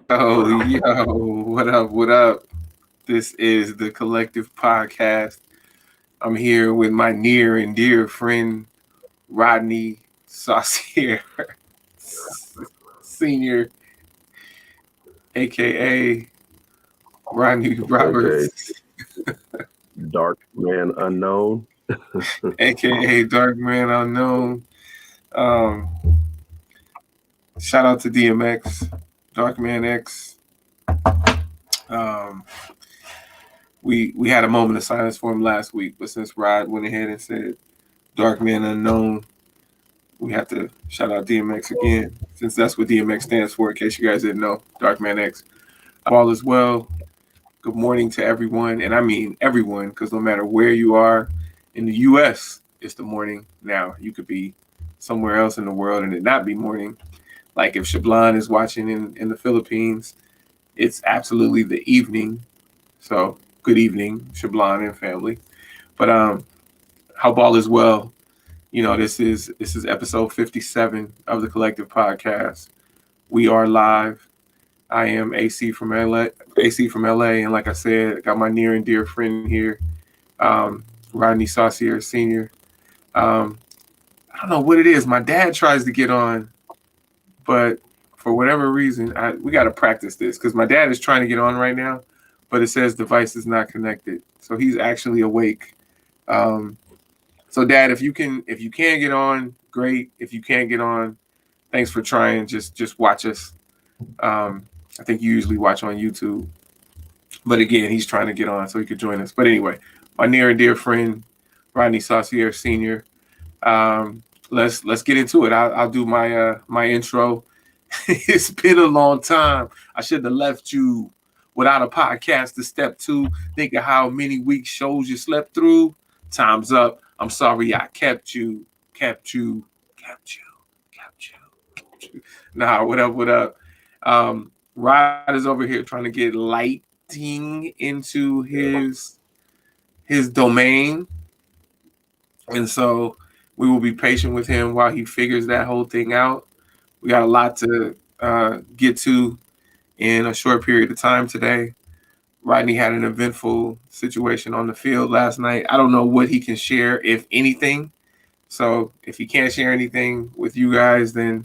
Oh, yo, what up? What up? This is the Collective Podcast. I'm here with my near and dear friend, Rodney Saucier, Senior, aka Rodney Okay, Roberts, Dark Man Unknown. aka Dark Man Unknown. Um, Shout out to DMX, Dark Man X. Um, we had a moment of silence for him last week, but since Rod went ahead and said Dark Man Unknown, we have to shout out DMX again, since that's what DMX stands for, in case you guys didn't know. Dark Man X. All is well. Good morning to everyone. And I mean everyone, because no matter where you are in the US, it's the morning now. You could be somewhere else in the world and it not be morning. Like if Shablan is watching in the Philippines, it's absolutely the evening. So good evening, Shablan and family. But hope all is well. This is episode 57 of the Collective Podcast. We are live. I am AC from LA, and like I said, I got my near and dear friend here, Rodney Saucier Senior. Um, I don't know what it is. My dad tries to get on, but for whatever reason, we got to practice this because my dad is trying to get on right now, but it says device is not connected, so he's actually awake. Um, So, Dad, if you can get on, great. If you can't get on, thanks for trying. Just watch us. Um, I think you usually watch on YouTube, but again, he's trying to get on so he could join us. But anyway, my near and dear friend, Rodney Saucier Senior. Let's get into it. I'll do my intro. It's been a long time. I should have left you without a podcast to step to. Think of how many weeks shows you slept through. Time's up. I'm sorry I kept you, kept you, kept you, kept you, kept you. Nah, what up, what up? Rod is over here trying to get lighting into his domain. And so we will be patient with him while he figures that whole thing out. We got a lot to get to in a short period of time today. Rodney had an eventful situation on the field last night. I don't know what he can share, if anything. So if he can't share anything with you guys, then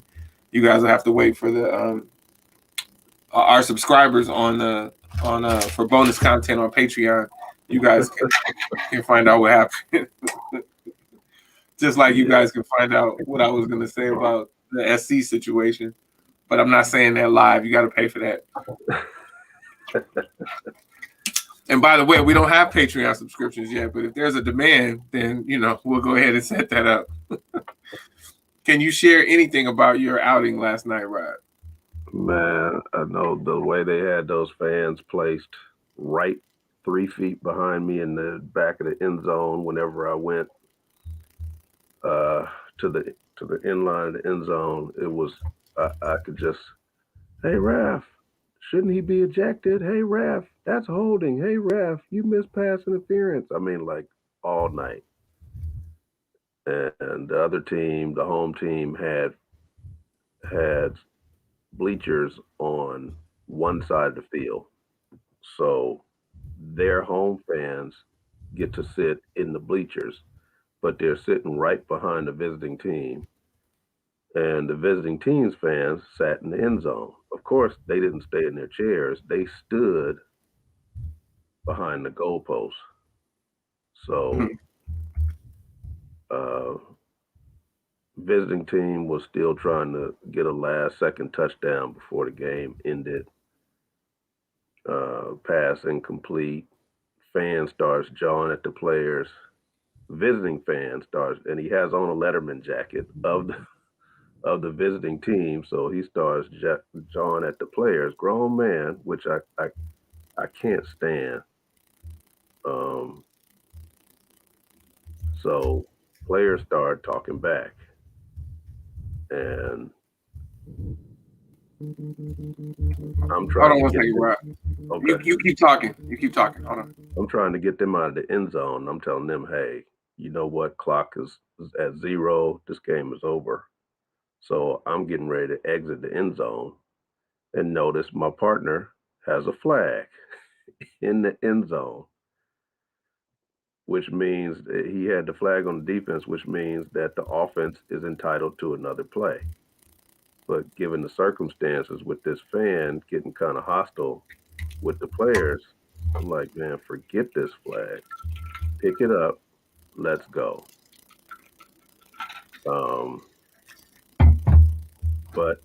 you guys will have to wait for the our subscribers on for bonus content on Patreon. You guys can find out what happened. Just like you Yeah. guys can find out what I was gonna say about the SC situation. But I'm not saying that live. You got to pay for that. And by the way, we don't have Patreon subscriptions yet, but if there's a demand, then we'll go ahead and set that up. Can you share anything about your outing last night, Rod? Man, I know the way they had those fans placed right 3 feet behind me in the back of the end zone whenever I went uh, to the end line of the end zone. It was I could just, hey ref, shouldn't he be ejected? Hey ref, that's holding. Hey ref, you missed pass interference. I mean, like all night. And the other team, the home team, had bleachers on one side of the field. So their home fans get to sit in the bleachers, but they're sitting right behind the visiting team. And the visiting team's fans sat in the end zone. Of course, they didn't stay in their chairs, they stood behind the goalposts. So, uh, visiting team was still trying to get a last second touchdown before the game ended. Pass incomplete. Fan starts jawing at the players. Visiting fan starts, and he has on a Letterman jacket of the visiting team, so he starts jawing at the players. Grown man, which I can't stand. Um, so players start talking back, and I'm Hold trying on to one get second, them. Rod. You Okay, you keep talking. You keep talking. Hold on. I'm trying to get them out of the end zone. I'm telling them, hey, you know what? Clock is at zero. This game is over. So I'm getting ready to exit the end zone. and notice my partner has a flag in the end zone, which means that he had the flag on the defense, which means that the offense is entitled to another play. But given the circumstances with this fan getting kind of hostile with the players, I'm like, man, forget this flag. Pick it up. Let's go. Um, but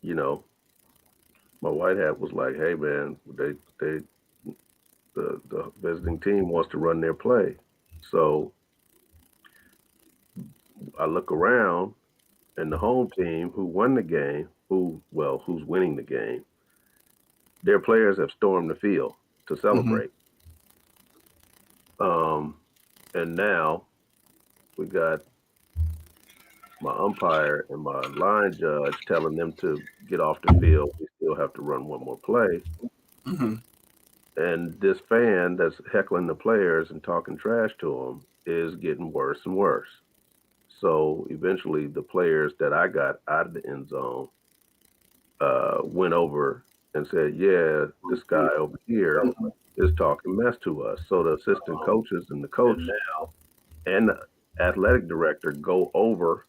you know, my white hat was like, hey man, they the visiting team wants to run their play. So I look around and the home team who won the game, who's winning the game, their players have stormed the field to Mm-hmm. celebrate. Um, and now we got my umpire and my line judge telling them to get off the field. We still have to run one more play. Mm-hmm. And this fan that's heckling the players and talking trash to them is getting worse and worse. So eventually, the players that I got out of the end zone went over and said, "Yeah, this guy over here is talking mess to us." So the assistant coaches and the coach and the athletic director go over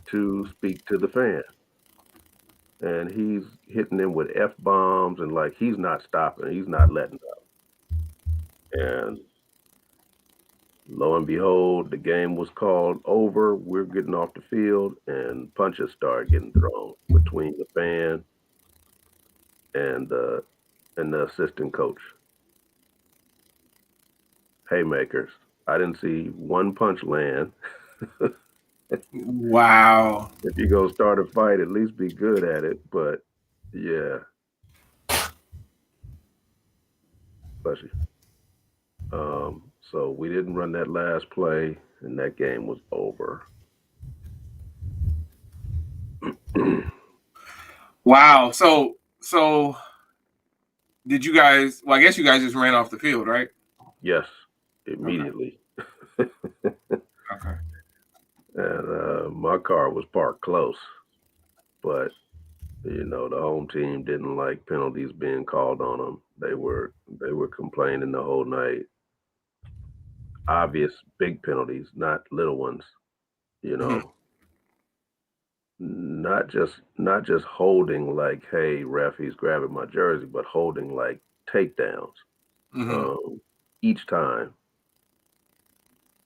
to speak to the fan, and he's hitting them with f bombs and like he's not stopping, he's not letting up. And lo and behold, the game was called over. We're getting off the field, and punches started getting thrown between the fan and the assistant coach. Haymakers. I didn't see one punch land. Wow. If you're gonna start a fight, at least be good at it. But yeah, bless you. So we didn't run that last play, and that game was over. Wow. So did you guys? Well, I guess you guys just ran off the field, right? Yes, Okay. immediately. Okay. And my car was parked close, but the home team didn't like penalties being called on them. They were complaining the whole night. Obvious big penalties, not little ones. You Mm-hmm. know, not just holding like, hey, ref, he's grabbing my jersey, but holding like takedowns. Mm-hmm. Um, each time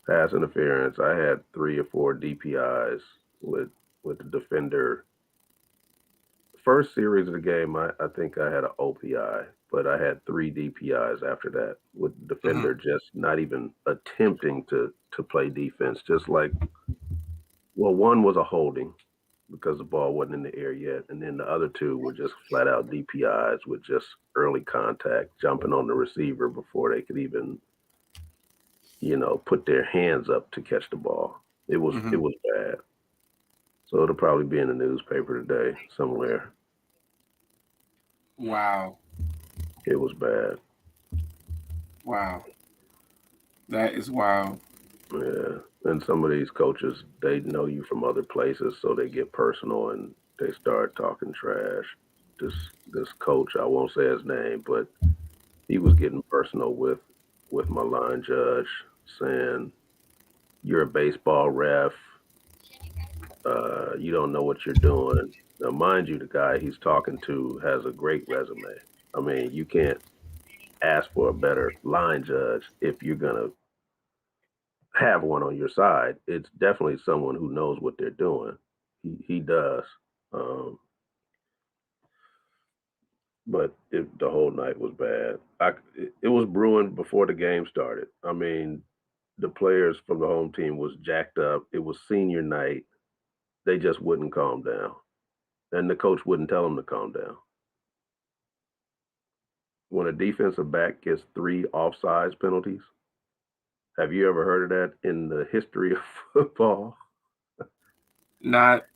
pass interference, I had 3 or 4 DPIs with the defender. First series of the game, I think I had an OPI, but I had 3 DPIs after that with the Mm-hmm. defender just not even attempting to play defense. Just like, well, one was a holding because the ball wasn't in the air yet, and then the other two were just flat out DPIs with just early contact, jumping on the receiver before they could even put their hands up to catch the ball. It was Mm-hmm. it was bad. So it'll probably be in the newspaper today somewhere. Wow. It was bad. Wow. That is wild. Yeah. And some of these coaches, they know you from other places, so they get personal and they start talking trash. This coach, I won't say his name, but he was getting personal with my line judge, saying, "You're a baseball ref. You don't know what you're doing." Now, mind you, the guy he's talking to has a great resume. I mean, you can't ask for a better line judge if you're gonna have one on your side. It's definitely someone who knows what they're doing. He does. Um, but the whole night was bad. It was brewing before the game started. I mean, the players from the home team was jacked up. It was senior night. They just wouldn't calm down, and the coach wouldn't tell them to calm down. When a defensive back gets 3 offsides penalties, have you ever heard of that in the history of football? Not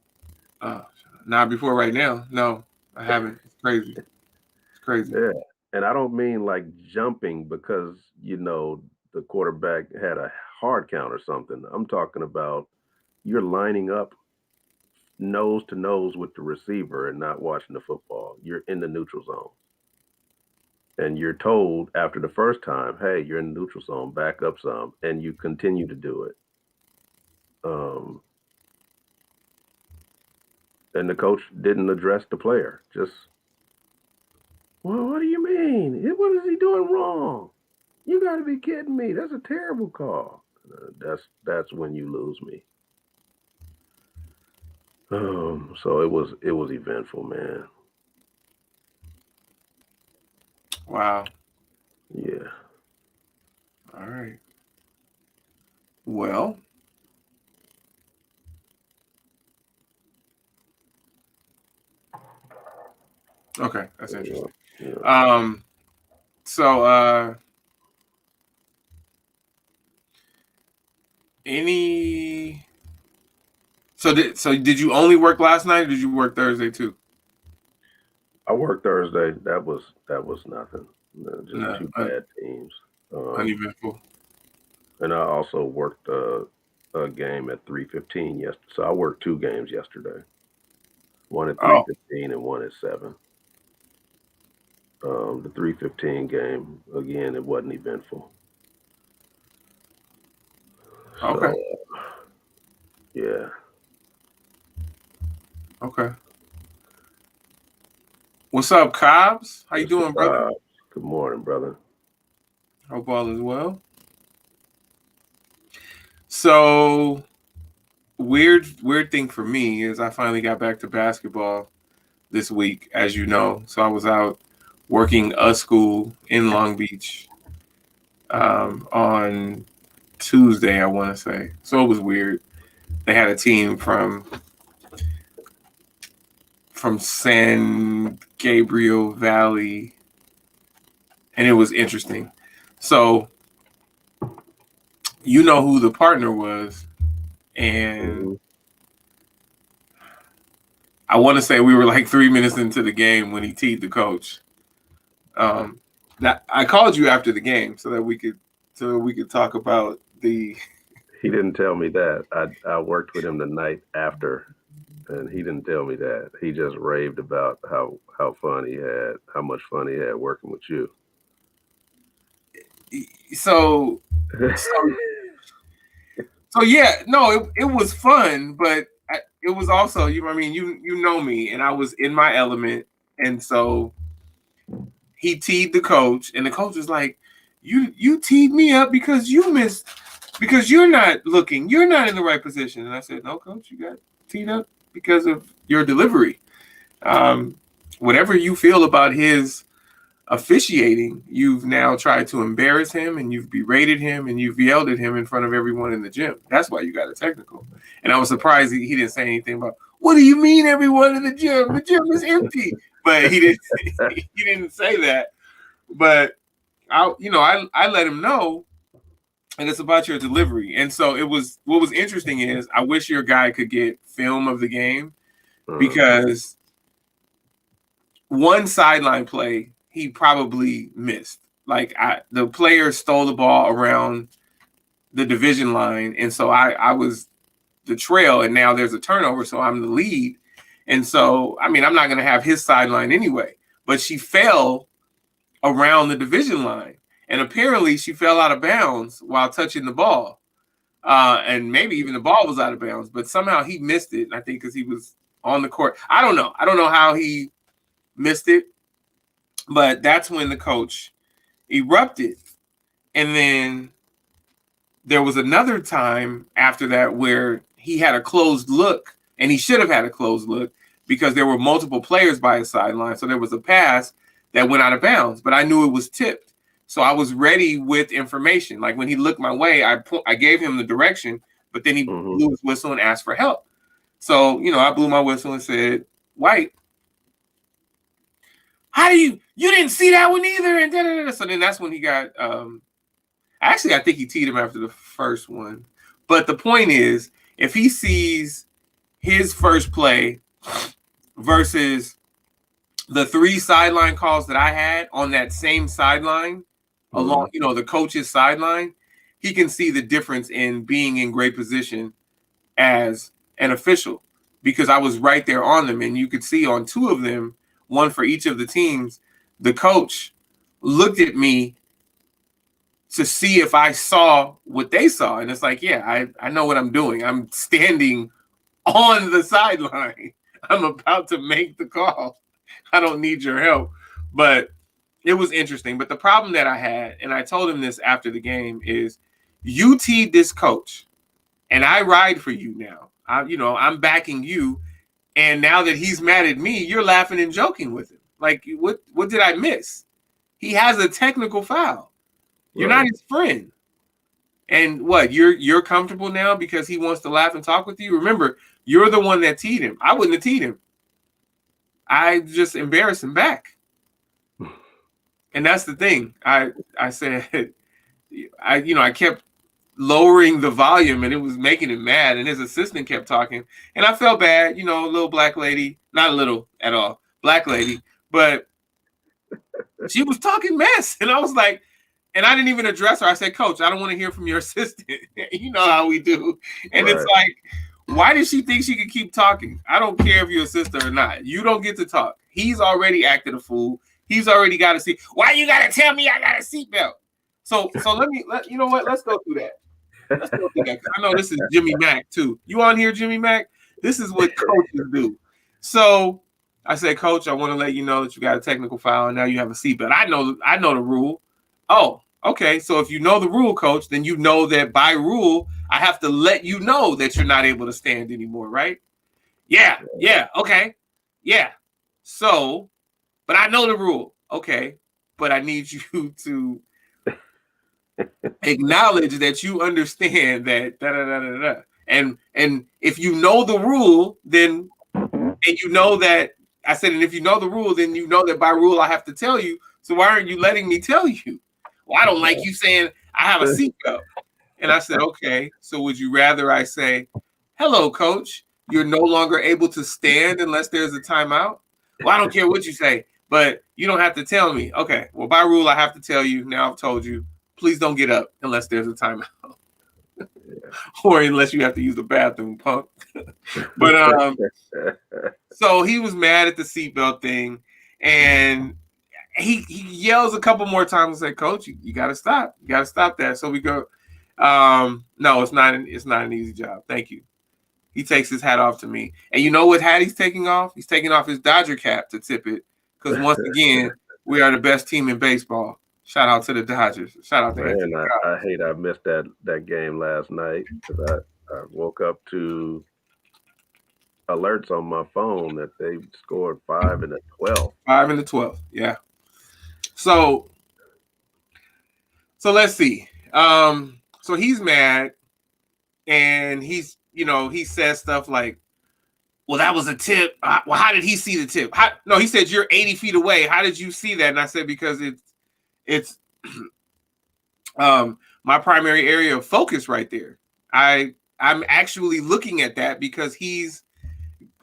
uh not before right now. No, I haven't. It's crazy. It's crazy. Yeah. And I don't mean like jumping because, the quarterback had a hard count or something. I'm talking about you're lining up nose to nose with the receiver and not watching the football. You're in the neutral zone. And you're told after the first time, hey, you're in the neutral zone, back up some, and you continue to do it. And the coach didn't address the player. Just, well, what do you mean? What is he doing wrong? You got to be kidding me. That's a terrible call. That's when you lose me. So it was eventful, man. Wow. Yeah. All right. Well, okay, that's interesting. Yeah. So did you only work last night, or did you work Thursday too? I worked Thursday. That was nothing. Just two bad teams. Uneventful. And I also worked a game at 3:15 yesterday. So I worked two games yesterday. One at 3:15 and one at 7. The 3:15 game, again, it wasn't eventful. Okay. So, yeah. Okay. What's up, Cobbs? How you doing, brother? Good morning, brother. Hope all is well. So weird thing for me is I finally got back to basketball this week, as you know. So I was out working a school in Long Beach on Tuesday, I want to say. So it was weird. They had a team from San Gabriel Valley, and it was interesting. So you know who the partner was, and I want to say we were like 3 minutes into the game when he teed the coach. That I called you after the game so that we could talk about the. He didn't tell me that. I worked with him the night after, and he didn't tell me that. He just raved about how fun he had, how much fun he had working with you. So yeah, no, it was fun, but it was also, you know me, and I was in my element, and so he teed the coach, and the coach was like, "You teed me up because you missed, because you're not looking, you're not in the right position." And I said, "No, coach, you got teed up because of your delivery. Whatever you feel about his officiating, you've now tried to embarrass him, and you've berated him, and you've yelled at him in front of everyone in the gym. That's why you got a technical." And I was surprised he didn't say anything about, "What do you mean everyone in the gym? The gym is empty." But he didn't say that. But I let him know, and it's about your delivery. And so what was interesting is I wish your guy could get film of the game, because one sideline play he probably missed. Like the player stole the ball around the division line, and so I was the trail, and now there's a turnover, so I'm the lead. And so, I'm not going to have his sideline anyway. But she fell around the division line, and apparently she fell out of bounds while touching the ball. And maybe even the ball was out of bounds, but somehow he missed it. And I think because he was on the court. I don't know how he missed it, but that's when the coach erupted. And then there was another time after that where he had a closed look, and he should have had a closed look because there were multiple players by his sideline. So there was a pass that went out of bounds, but I knew it was tipped. So I was ready with information. Like when he looked my way, I gave him the direction, but then he blew his whistle and asked for help. So, I blew my whistle and said, "White, how do you didn't see that one either?" And da-da-da-da. So then that's when he got, actually, I think he teed him after the first one. But the point is, if he sees his first play versus the 3 sideline calls that I had on that same sideline, along, the coach's sideline, he can see the difference in being in great position as an official. because I was right there on them. And you could see on 2 of them, one for each of the teams, the coach looked at me to see if I saw what they saw. And it's like, yeah, I know what I'm doing. I'm standing on the sideline. I'm about to make the call. I don't need your help. But it was interesting. But the problem that I had, and I told him this after the game, is you teed this coach, and I ride for you now. I'm backing you. And now that he's mad at me, you're laughing and joking with him. Like, what did I miss? He has a technical foul. You're not his friend. And what, you're comfortable now because he wants to laugh and talk with you? Remember, you're the one that teed him. I wouldn't have teed him. I just embarrassed him back. And that's the thing. I said, I kept lowering the volume and it was making him mad. And his assistant kept talking. And I felt bad, a little black lady, not a little at all, black lady, but she was talking mess. And I was like, and I didn't even address her. I said, Coach, I don't want to hear from your assistant. You know how we do. And It's like, why did she think she could keep talking? I don't care if you're a sister or not. You don't get to talk. He's already acted a fool. He's already got a seat. Why you got to tell me I got a seatbelt? So you know what? Let's go through that. Let's go through that. I know this is Jimmy Mack too. You on here, Jimmy Mack? This is what coaches do. So I said, Coach, I want to let you know that you got a technical foul and now you have a seatbelt. I know the rule. Oh, okay. So if you know the rule, Coach, then you know that by rule, I have to let you know that you're not able to stand anymore, right? Yeah, okay. Yeah. So, but I know the rule. Okay. But I need you to acknowledge that you understand that da-da-da-da-da. And if you know the rule, then and you know that I said, and if you know the rule, then you know that by rule I have to tell you. So why aren't you letting me tell you? Well, I don't like you saying I have a seatbelt. And I said, okay, so would you rather I say, hello, Coach, you're no longer able to stand unless there's a timeout? Well, I don't care what you say, but you don't have to tell me. Okay, well, by rule, I have to tell you. Now I've told you. Please don't get up unless there's a timeout. Or unless you have to use the bathroom, punk. But so he was mad at the seatbelt thing, and he yells a couple more times and say, Coach, you got to stop. You got to stop that. So we go, no, it's not an easy job. Thank you. He takes his hat off to me. And you know what hat he's taking off? He's taking off his Dodger cap to tip it. Because once again, we are the best team in baseball. Shout out to the Dodgers. Shout out to Man, I hate I missed that game last night because I woke up to alerts on my phone that they scored 5 in the 12th. 5 in the 12th, yeah. So let's see. So he's mad, and he says stuff like, well, that was a tip. Well, how did he see the tip? No, he said, you're 80 feet away. How did you see that? And I said, because it's my primary area of focus right there. I'm actually looking at that because he's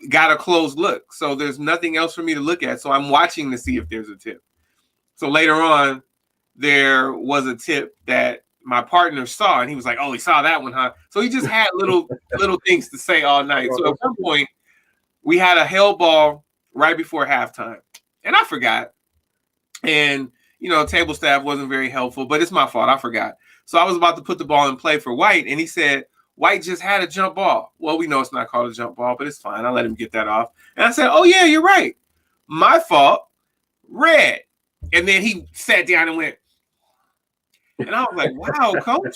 got a closed look. So there's nothing else for me to look at. So I'm watching to see if there's a tip. So later on, there was a tip that my partner saw, and he was like, oh, he saw that one, huh? So he just had little things to say all night. So at one point, we had a hell ball right before halftime, and I forgot. And, table staff wasn't very helpful, but it's my fault. I forgot. So I was about to put the ball in play for White, and he said, White just had a jump ball. Well, we know it's not called a jump ball, but it's fine. I let him get that off. And I said, oh, yeah, you're right. My fault. Red. And then he sat down and went, and I was like, wow, Coach.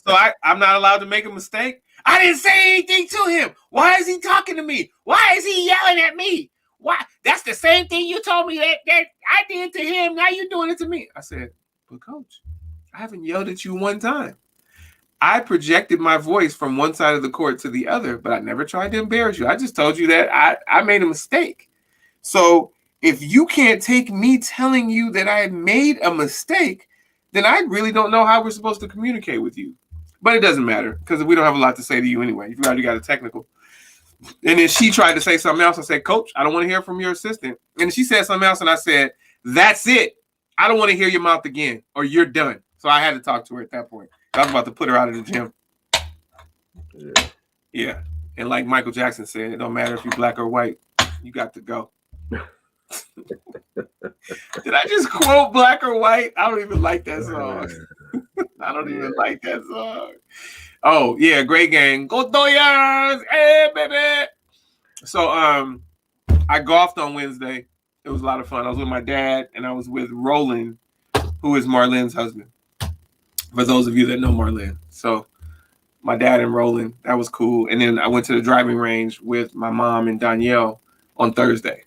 So I'm not allowed to make a mistake? I didn't say anything to him. Why is he talking to me? Why is he yelling at me? Why? That's the same thing you told me that I did to him. Now you're doing it to me. I said, but Coach, I haven't yelled at you one time. I projected my voice from one side of the court to the other, but I never tried to embarrass you. I just told you that I made a mistake. So if you can't take me telling you that I made a mistake, then I really don't know how we're supposed to communicate with you. But it doesn't matter because we don't have a lot to say to you anyway. You've already got a technical. And then she tried to say something else. I said, Coach, I don't want to hear from your assistant. And she said something else, and I said, that's it. I don't want to hear your mouth again, or you're done. So I had to talk to her at that point. I was about to put her out of the gym. Yeah. And like Michael Jackson said, it don't matter if you're black or white, you got to go. Did I just quote Black or White? I don't even like that song. I don't even like that song. Oh, yeah, great game. Go Dodgers! Hey, baby! So I golfed on Wednesday. It was a lot of fun. I was with my dad and I was with Roland, who is Marlene's husband. For those of you that know Marlene. So my dad and Roland, that was cool. And then I went to the driving range with my mom and Danielle on Thursday.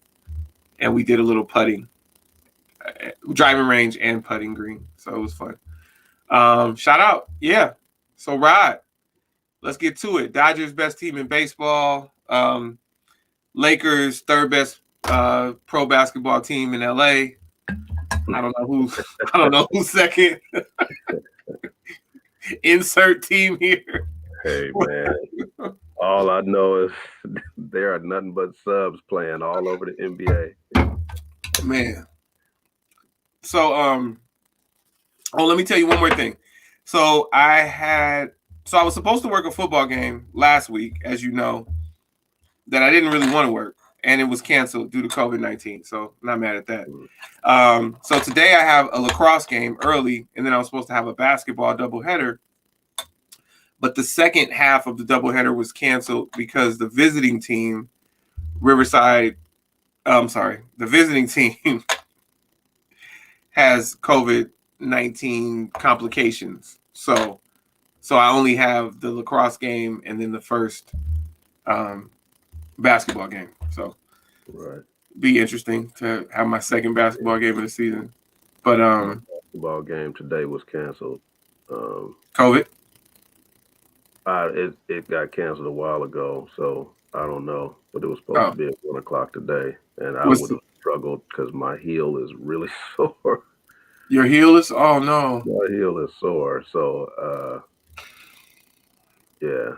And we did a little putting. Driving range and putting green. So it was fun. Shout out. Yeah. So Rod, let's get to it. Dodgers best team in baseball. Lakers third best pro basketball team in LA. I don't know who's second. Insert team here. Hey man. All I know is there are nothing but subs playing all over the NBA. Man. So let me tell you one more thing. So I was supposed to work a football game last week, as you know, that I didn't really want to work, and it was canceled due to COVID-19. So I'm not mad at that. So today I have a lacrosse game early, and then I was supposed to have a basketball doubleheader. But the second half of the doubleheader was canceled because the visiting team, the visiting team has COVID-19 complications. So I only have the lacrosse game and then the first basketball game. So be interesting to have my second basketball game of the season. But basketball game today was canceled. COVID? It got canceled a while ago, so I don't know. But it was supposed to be at 1 o'clock today, and I would have struggled because my heel is really sore. Your heel is? Oh no. My heel is sore, so yeah.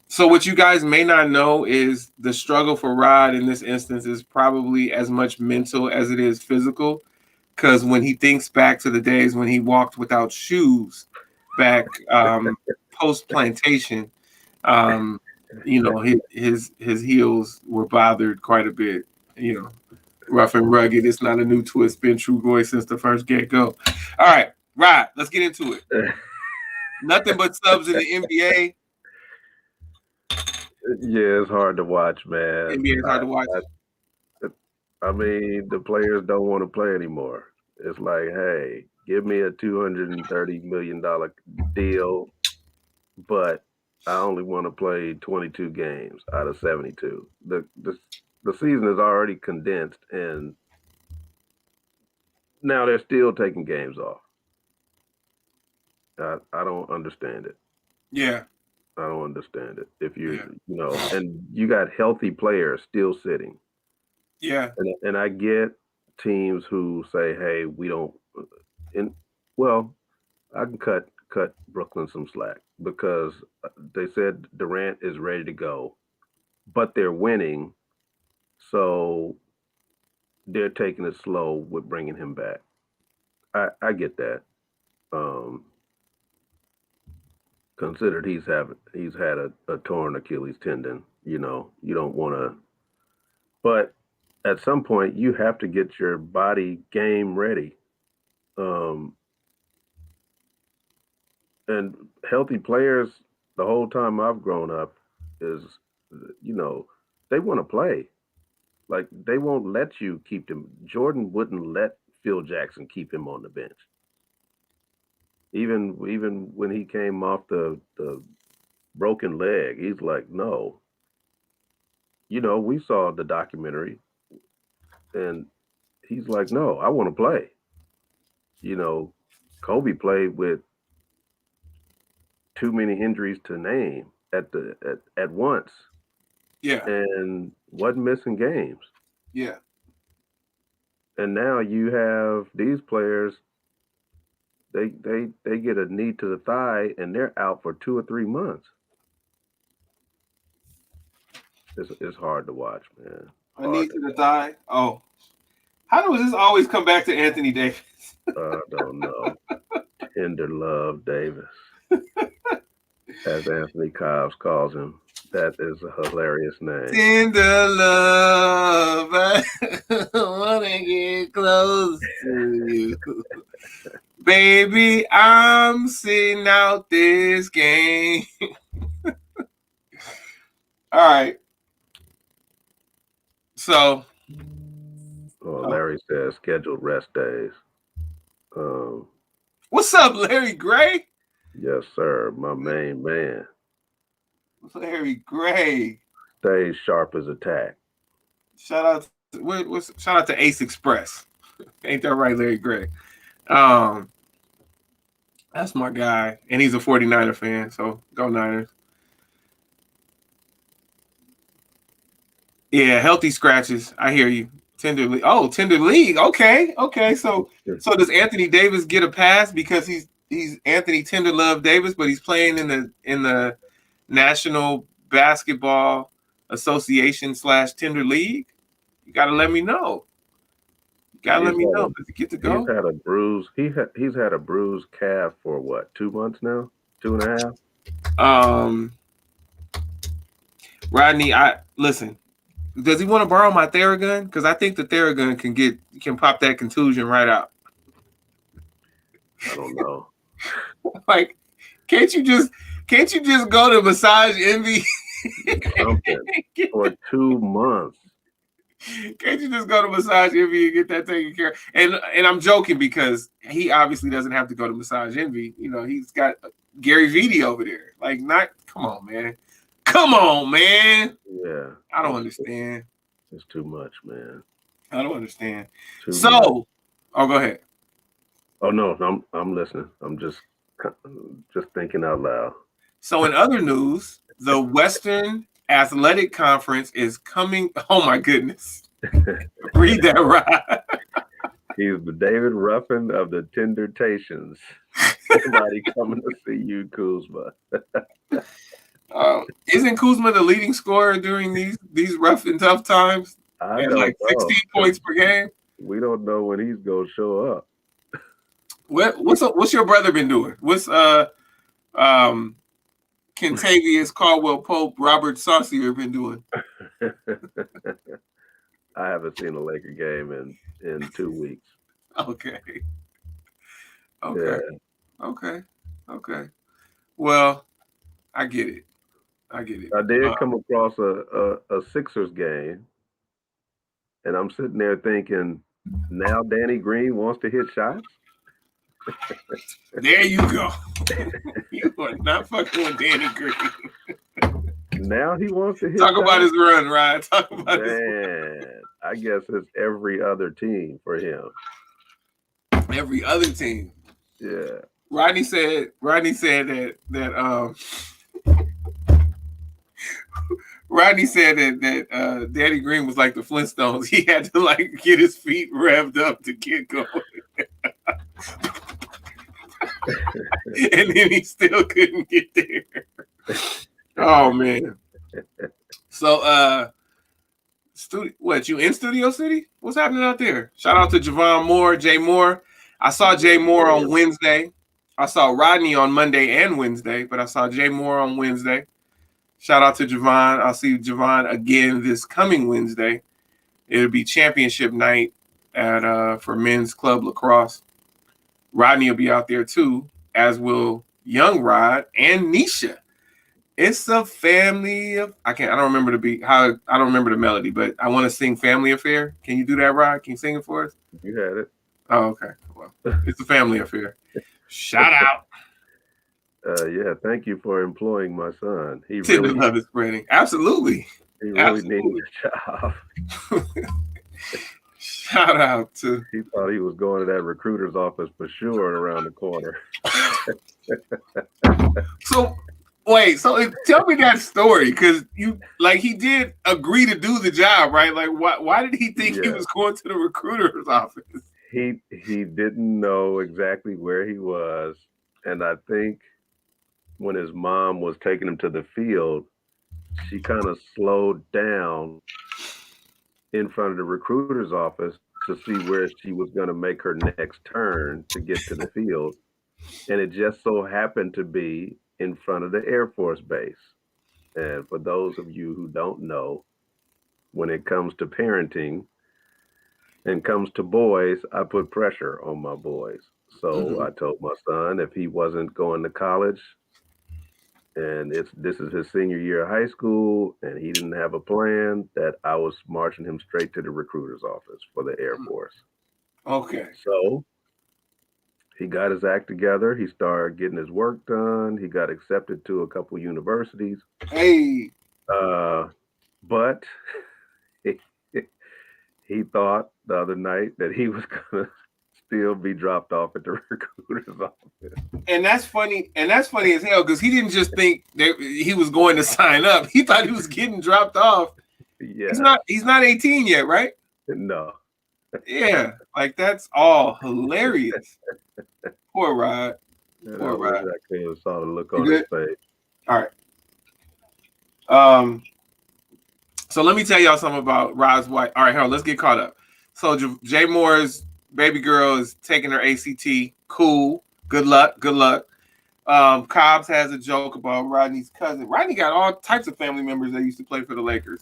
So what you guys may not know is the struggle for Rod in this instance is probably as much mental as it is physical. Because when he thinks back to the days when he walked without shoes back post plantation, his heels were bothered quite a bit. Rough and rugged. It's not a new twist. Been true boy since the first get go. All right, Rod, let's get into it. Nothing but subs in the NBA. Yeah, it's hard to watch, man. NBA is hard to watch. I mean, the players don't want to play anymore. It's like, hey, give me a $230 million deal, but I only want to play 22 games out of 72. The season is already condensed, and now they're still taking games off. I don't understand it. Yeah. I don't understand it. If and you got healthy players still sitting. Yeah. And I get teams who say, hey, we don't, I can cut Brooklyn some slack because they said Durant is ready to go, but they're winning. So they're taking it slow with bringing him back. I get that. Considered he's had a torn Achilles tendon. You don't want to, but at some point you have to get your body game ready. And healthy players, the whole time I've grown up, is they want to play. Like they won't let you keep them. Jordan wouldn't let Phil Jackson keep him on the bench. Even when he came off the broken leg, he's like, no. We saw the documentary, and he's like, no, I want to play. Kobe played with too many injuries to name at once. Yeah. And wasn't missing games. Yeah. And now you have these players, they get a knee to the thigh and they're out for 2 or 3 months. It's hard to watch, man. A knee to the thigh? Oh. How does this always come back to Anthony Davis? I don't know. Tender Love Davis. As Anthony Cobbs calls him. That is a hilarious name. Tender love, I wanna get close to you. Baby, I'm sitting out this game. All right. So, Larry says scheduled rest days. What's up, Larry Gray? Yes, sir. My main man. Larry Gray. Stays sharp as a tack. Shout out shout out to Ace Express. Ain't that right, Larry Gray? That's my guy. And he's a 49er fan, so go Niners. Yeah, healthy scratches. I hear you. Tender league. Oh, tender league. Okay. So does Anthony Davis get a pass because he's Anthony Tender Love Davis, but he's playing in the National Basketball Association / Tender League? You gotta let me know. Does he get to go? He's had a bruise. He's had a bruised calf for what? 2 months now? 2.5. Rodney, listen. Does he want to borrow my Theragun? Because I think the Theragun can pop that contusion right out. I don't know. Like, can't you just go to Massage Envy? Something for 2 months. Can't you just go to Massage Envy and get that taken care of? And I'm joking because he obviously doesn't have to go to Massage Envy. You know, he's got Gary Vitti over there. Like, come on, man. Yeah. I don't understand. It's too much, man. I don't understand. Much. Oh, go ahead. Oh no, I'm listening. I'm just thinking out loud. So in other news, the Western Athletic Conference is coming. Oh my goodness. Read that right. He's the David Ruffin of the Tendertations. Everybody coming to see you, Kuzma. Isn't Kuzma the leading scorer during these rough and tough times? I don't like 16 points per game. We don't know when he's gonna show up. What's your brother been doing? What's Kentavious Caldwell Pope, Robert Saucier been doing? I haven't seen a Laker game in 2 weeks. Okay. Yeah. Okay. Well, I get it. I did come across a Sixers game, and I'm sitting there thinking, now Danny Green wants to hit shots? There you go. You are not fucking with Danny Green. Now he wants to hit Talk shots? about his run, Ryan. Talk about his run. I guess it's every other team for him. Every other team. Yeah. Rodney said that Rodney said that Danny Green was like the Flintstones. He had to like get his feet revved up to get going. And then he still couldn't get there. Oh man. So what, you in Studio City? What's happening out there? Shout out to Javon Moore, Jay Moore. I saw Jay Moore on Wednesday. I saw Rodney on Monday and Wednesday, but I saw Jay Moore on Wednesday. Shout out to Javon. I'll see Javon again this coming Wednesday. It'll be championship night for men's club lacrosse. Rodney will be out there too, as will Young Rod and Nisha. It's a family of I don't remember the melody, but I want to sing Family Affair. Can you do that, Rod? Can you sing it for us? You had it. Oh, okay. Well, it's a family affair. Shout out. Yeah, thank you for employing my son. He Tender really love is spreading. Absolutely. He really needed a job. Shout out to. He thought he was going to that recruiter's office for sure around the corner. So tell me that story, because he did agree to do the job, right? Like, why did he think he was going to the recruiter's office? He didn't know exactly where he was, and I think when his mom was taking him to the field, she kind of slowed down in front of the recruiter's office to see where she was going to make her next turn to get to the field. And it just so happened to be in front of the Air Force Base. And for those of you who don't know, when it comes to parenting and comes to boys, I put pressure on my boys. So Mm-hmm. I told my son if he wasn't going to college and this is his senior year of high school and he didn't have a plan, that I was marching him straight to the recruiter's office for the Air Force. Okay. So he got his act together. He started getting his work done. He got accepted to a couple universities. Hey. Uh, but he, he thought the other night that he was going to still be dropped off at the recruiter's office. And that's funny. And that's funny as hell because he didn't just think that he was going to sign up. He thought he was getting dropped off. Yeah. He's not 18 yet, right? No. Yeah. Like that's all hilarious. Poor Rod. And I Poor wish Rod. I could have saw the look You on his good? face. All right. So let me tell y'all something about Rod's wife. All right, let's get caught up. So Jay Moore's baby girl is taking her ACT. Cool. Good luck. Good luck. Cobbs has a joke about Rodney's cousin. Rodney got all types of family members that used to play for the Lakers.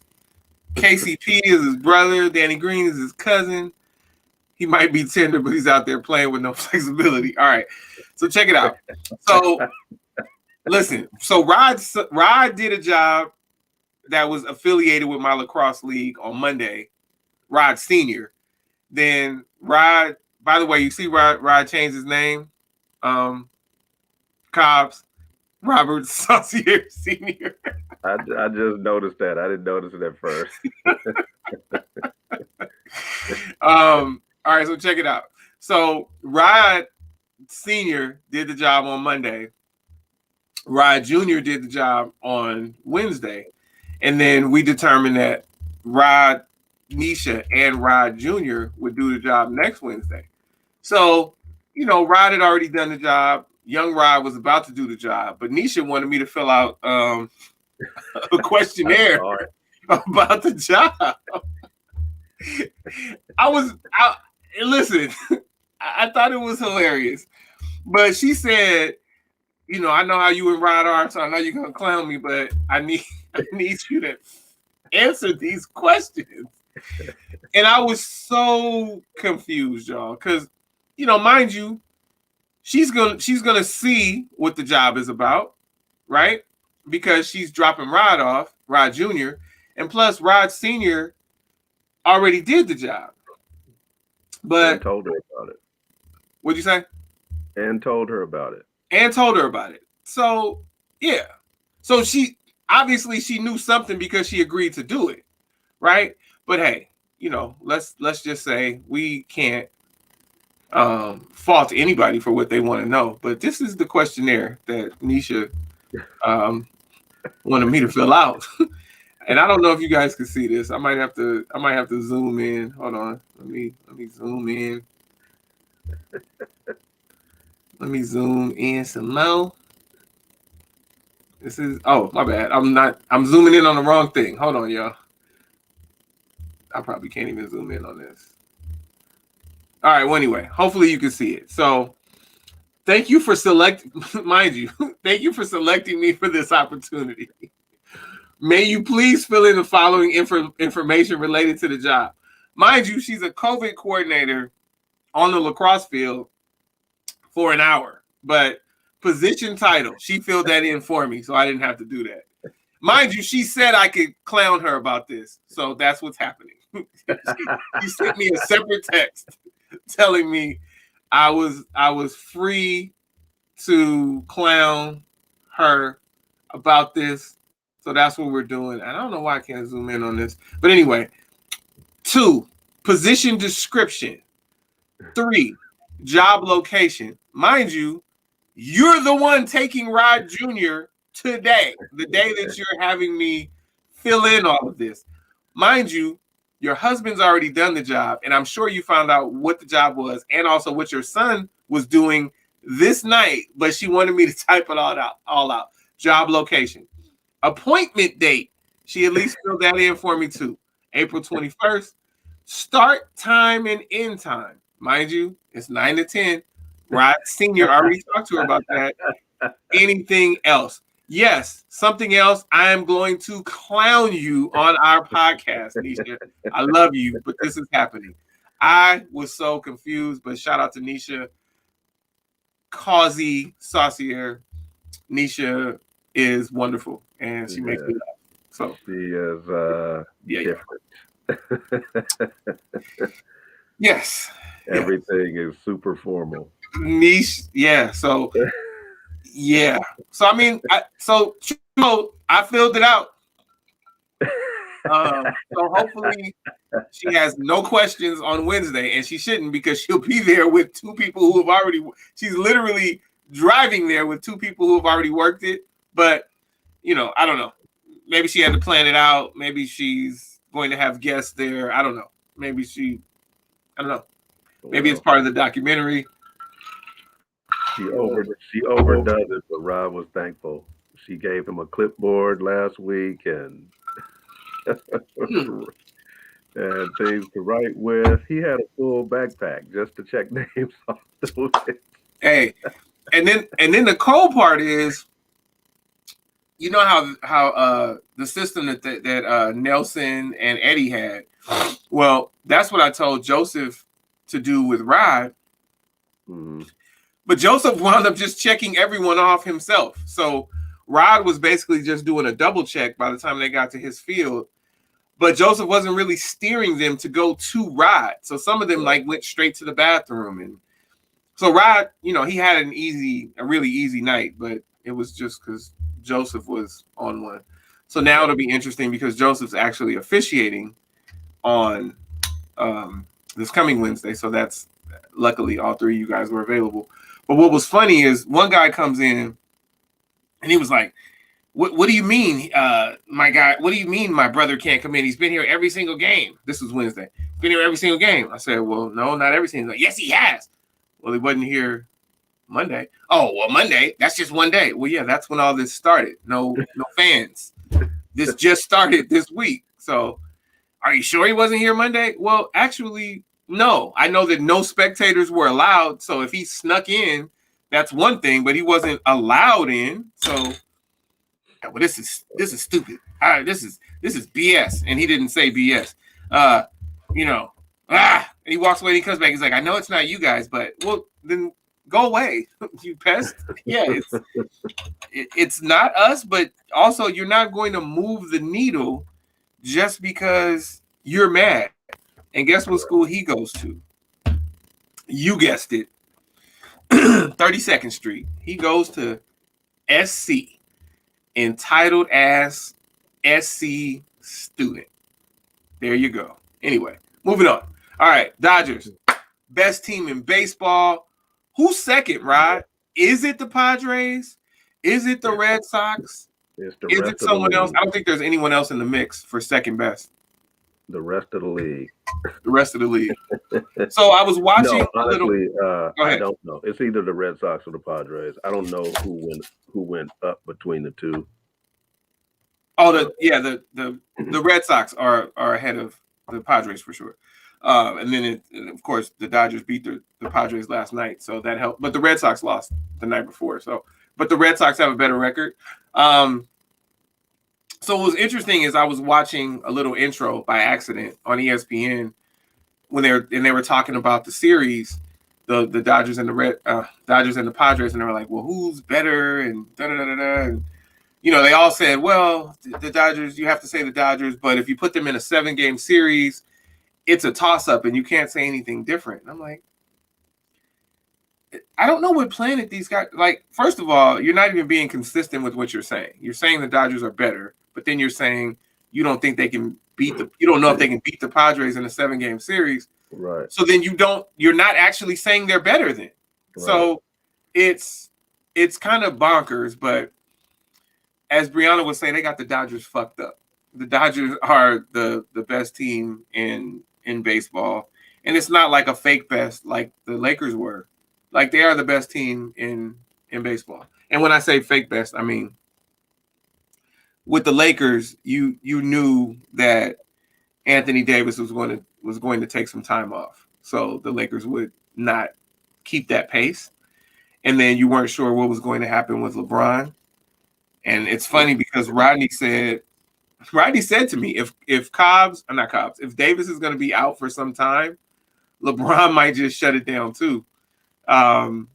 KCP is his brother. Danny Green is his cousin. He might be tender, but he's out there playing with no flexibility. All right. So check it out. So listen. So Rod did a job that was affiliated with my lacrosse league on Monday. Rod Senior. Then Rod. By the way, you see Rod changed his name. Cobbs. Robert Saucier Senior. I just noticed that. I didn't notice it at first. All right, so check it out. So Rod Senior did the job on Monday. Rod Jr. did the job on Wednesday. And then we determined that Rod Nisha and Rod Jr. would do the job next Wednesday. So, Rod had already done the job. Young Rod was about to do the job, but Nisha wanted me to fill out a questionnaire about the job. Listen, I thought it was hilarious, but she said, I know how you and Rod are, so I know you're gonna clown me, but I need you to answer these questions. And I was so confused, y'all, because mind you, she's gonna see what the job is about, right? Because she's dropping Rod off, Rod Jr., and plus Rod Sr. already did the job. But and told her about it. What'd you say? And told her about it. And told her about it. So yeah. So she obviously she knew something because she agreed to do it, right? But hey, let's just say we can't fault anybody for what they want to know. But this is the questionnaire that Nisha wanted me to fill out. And I don't know if you guys can see this. I might have to zoom in. Hold on. Let me zoom in. Let me zoom in some more. This is my bad. I'm zooming in on the wrong thing. Hold on, y'all. I probably can't even zoom in on this. All right, well anyway, hopefully you can see it. So thank you for mind you, thank you for selecting me for this opportunity. May you please fill in the following information related to the job. Mind you, she's a COVID coordinator on the lacrosse field for an hour, but position title, she filled that in for me, so I didn't have to do that. Mind you, she said I could clown her about this, so that's what's happening. She sent me a separate text telling me I was free to clown her about this. So that's what we're doing. I don't know why I can't zoom in on this. But anyway, 2, position description. 3, job location. Mind you, you're the one taking Rod Jr. today, the day that you're having me fill in all of this. Mind you, your husband's already done the job, and I'm sure you found out what the job was and also what your son was doing this night, but she wanted me to type it all out. Job location. Appointment date. She at least filled that in for me too. April 21st. Start time and end time. Mind you, it's 9 to 10. Rod Senior already talked to her about that. Anything else? Yes, something else. I am going to clown you on our podcast, Nisha. I love you, but this is happening. I was so confused, but shout out to Nisha, Causey, Saucier. Nisha is wonderful, and she makes me Yeah, laugh. So she is yeah. different. Yes. Yeah. Everything is super formal. Niche. Yeah. So yeah. So I mean, I filled it out. So hopefully she has no questions on Wednesday, and she shouldn't because she'll be there with two people who have already. She's literally driving there with two people who have already worked it. But I don't know. Maybe she had to plan it out. Maybe she's going to have guests there. I don't know. Maybe I don't know. Maybe it's Well, part of the documentary. she overdoes it, but Rob was thankful. She gave him a clipboard last week and Hmm. and things to write with. He had a full backpack just to check names off the list. Hey, and then the cold part is, how the system that Nelson and Eddie had. Well, that's what I told Joseph to do with Rod, Mhm. but Joseph wound up just checking everyone off himself. So Rod was basically just doing a double check by the time they got to his field, but Joseph wasn't really steering them to go to Rod. So some of them like went straight to the bathroom, and so Rod, he had a really easy night, but it was just because Joseph was on one. So now it'll be interesting because Joseph's actually officiating on this coming Wednesday. So that's luckily all three of you guys were available. But what was funny is one guy comes in and he was like, what do you mean, my guy? What do you mean my brother can't come in? He's been here every single game. This was Wednesday. Been here every single game. I said, well, no, not every single. Like, yes, he has. Well, he wasn't here Monday. Oh, well, Monday. That's just one day. Well, yeah, that's when all this started. No fans. This just started this week. So, are you sure he wasn't here Monday? Well, actually, no. I know that no spectators were allowed. So if he snuck in, that's one thing. But he wasn't allowed in. So well, this is stupid. This is BS, and he didn't say BS. Uh, you know, and he walks away. And he comes back. He's like, I know it's not you guys, but well, then go away, you pest. Yeah, it's not us, but also you're not going to move the needle just because you're mad. And guess what school he goes to? You guessed it, 32nd Street. He goes to SC. Entitled ass SC student. There you go. Anyway, moving on. All right, Dodgers, best team in baseball. Who's second, Rod? Is it the Padres? Is it the Red Sox? It's the Is rest it of the someone else? league. I don't think there's anyone else in the mix for second best. The rest of the league. The rest of the league. So I was watching No, a little. honestly, Go I ahead. don't know. It's either the Red Sox or the Padres. I don't know who went up between the two. Oh, the Red Sox are ahead of the Padres for sure. And then of course the Dodgers beat the Padres last night, so that helped. But the Red Sox lost the night before, but the Red Sox have a better record. So what was interesting is I was watching a little intro by accident on ESPN when they were talking about the series, the Dodgers and the Dodgers and the Padres, and they were like, well, who's better and da da da da. And they all said, well, the Dodgers, you have to say the Dodgers, but if you put them in a 7-game series, it's a toss-up and you can't say anything different. And I'm like, I don't know what planet these guys, like, first of all, you're not even being consistent with what you're saying. You're saying the Dodgers are better, but then you're saying you don't think they can you don't know if they can beat the Padres in a 7-game series. Right. So then you're not actually saying they're better then. Right. So it's kind of bonkers, but as Brianna would say, they got the Dodgers fucked up. The Dodgers are the best team in baseball. And it's not like a fake best like the Lakers were. Like, they are the best team in baseball. And when I say fake best, I mean, with the Lakers, you knew that Anthony Davis was going to take some time off. So the Lakers would not keep that pace. And then you weren't sure what was going to happen with LeBron. And it's funny because Rodney said to me, if if Davis is going to be out for some time, LeBron might just shut it down too. And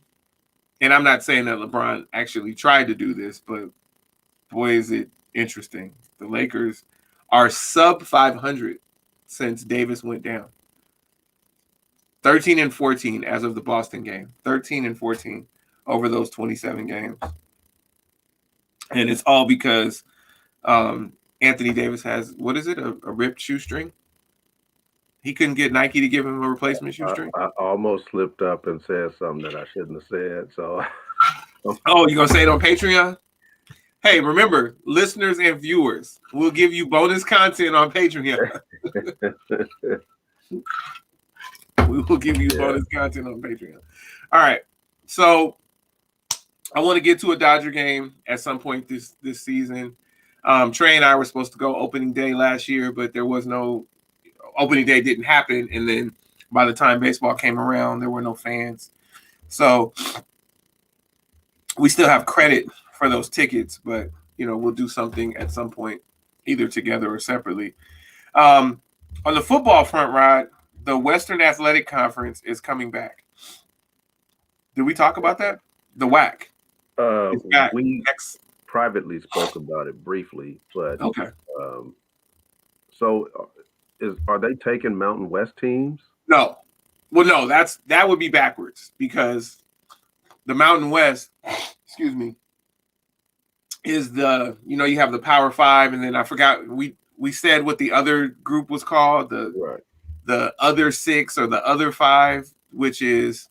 I'm not saying that LeBron actually tried to do this, but boy, is it interesting. The Lakers are sub 500 since Davis went down. 13-14 as of the Boston game. 13-14 over those 27 games. And it's all because Anthony Davis has, what is it, a ripped shoestring? He couldn't get Nike to give him a replacement shoestring? I almost slipped up and said something that I shouldn't have said. So, oh, you going to say it on Patreon? Hey, remember, listeners and viewers, we'll give you bonus content on Patreon. We will give you bonus content on Patreon. All right. So I want to get to a Dodger game at some point this season. Trey and I were supposed to go opening day last year, but there was no opening day, didn't happen. And then by the time baseball came around, there were no fans. So we still have credit for those tickets, but we'll do something at some point, either together or separately. On the football front, Rod, the Western Athletic Conference is coming back. Did we talk about that? The WAC. We privately spoke about it briefly, but okay. So are they taking Mountain West teams? No. Well, no, that would be backwards because the Mountain West, excuse me, is the, you have the Power Five, and then I forgot we said what the other group was called, the other six or the other five, which is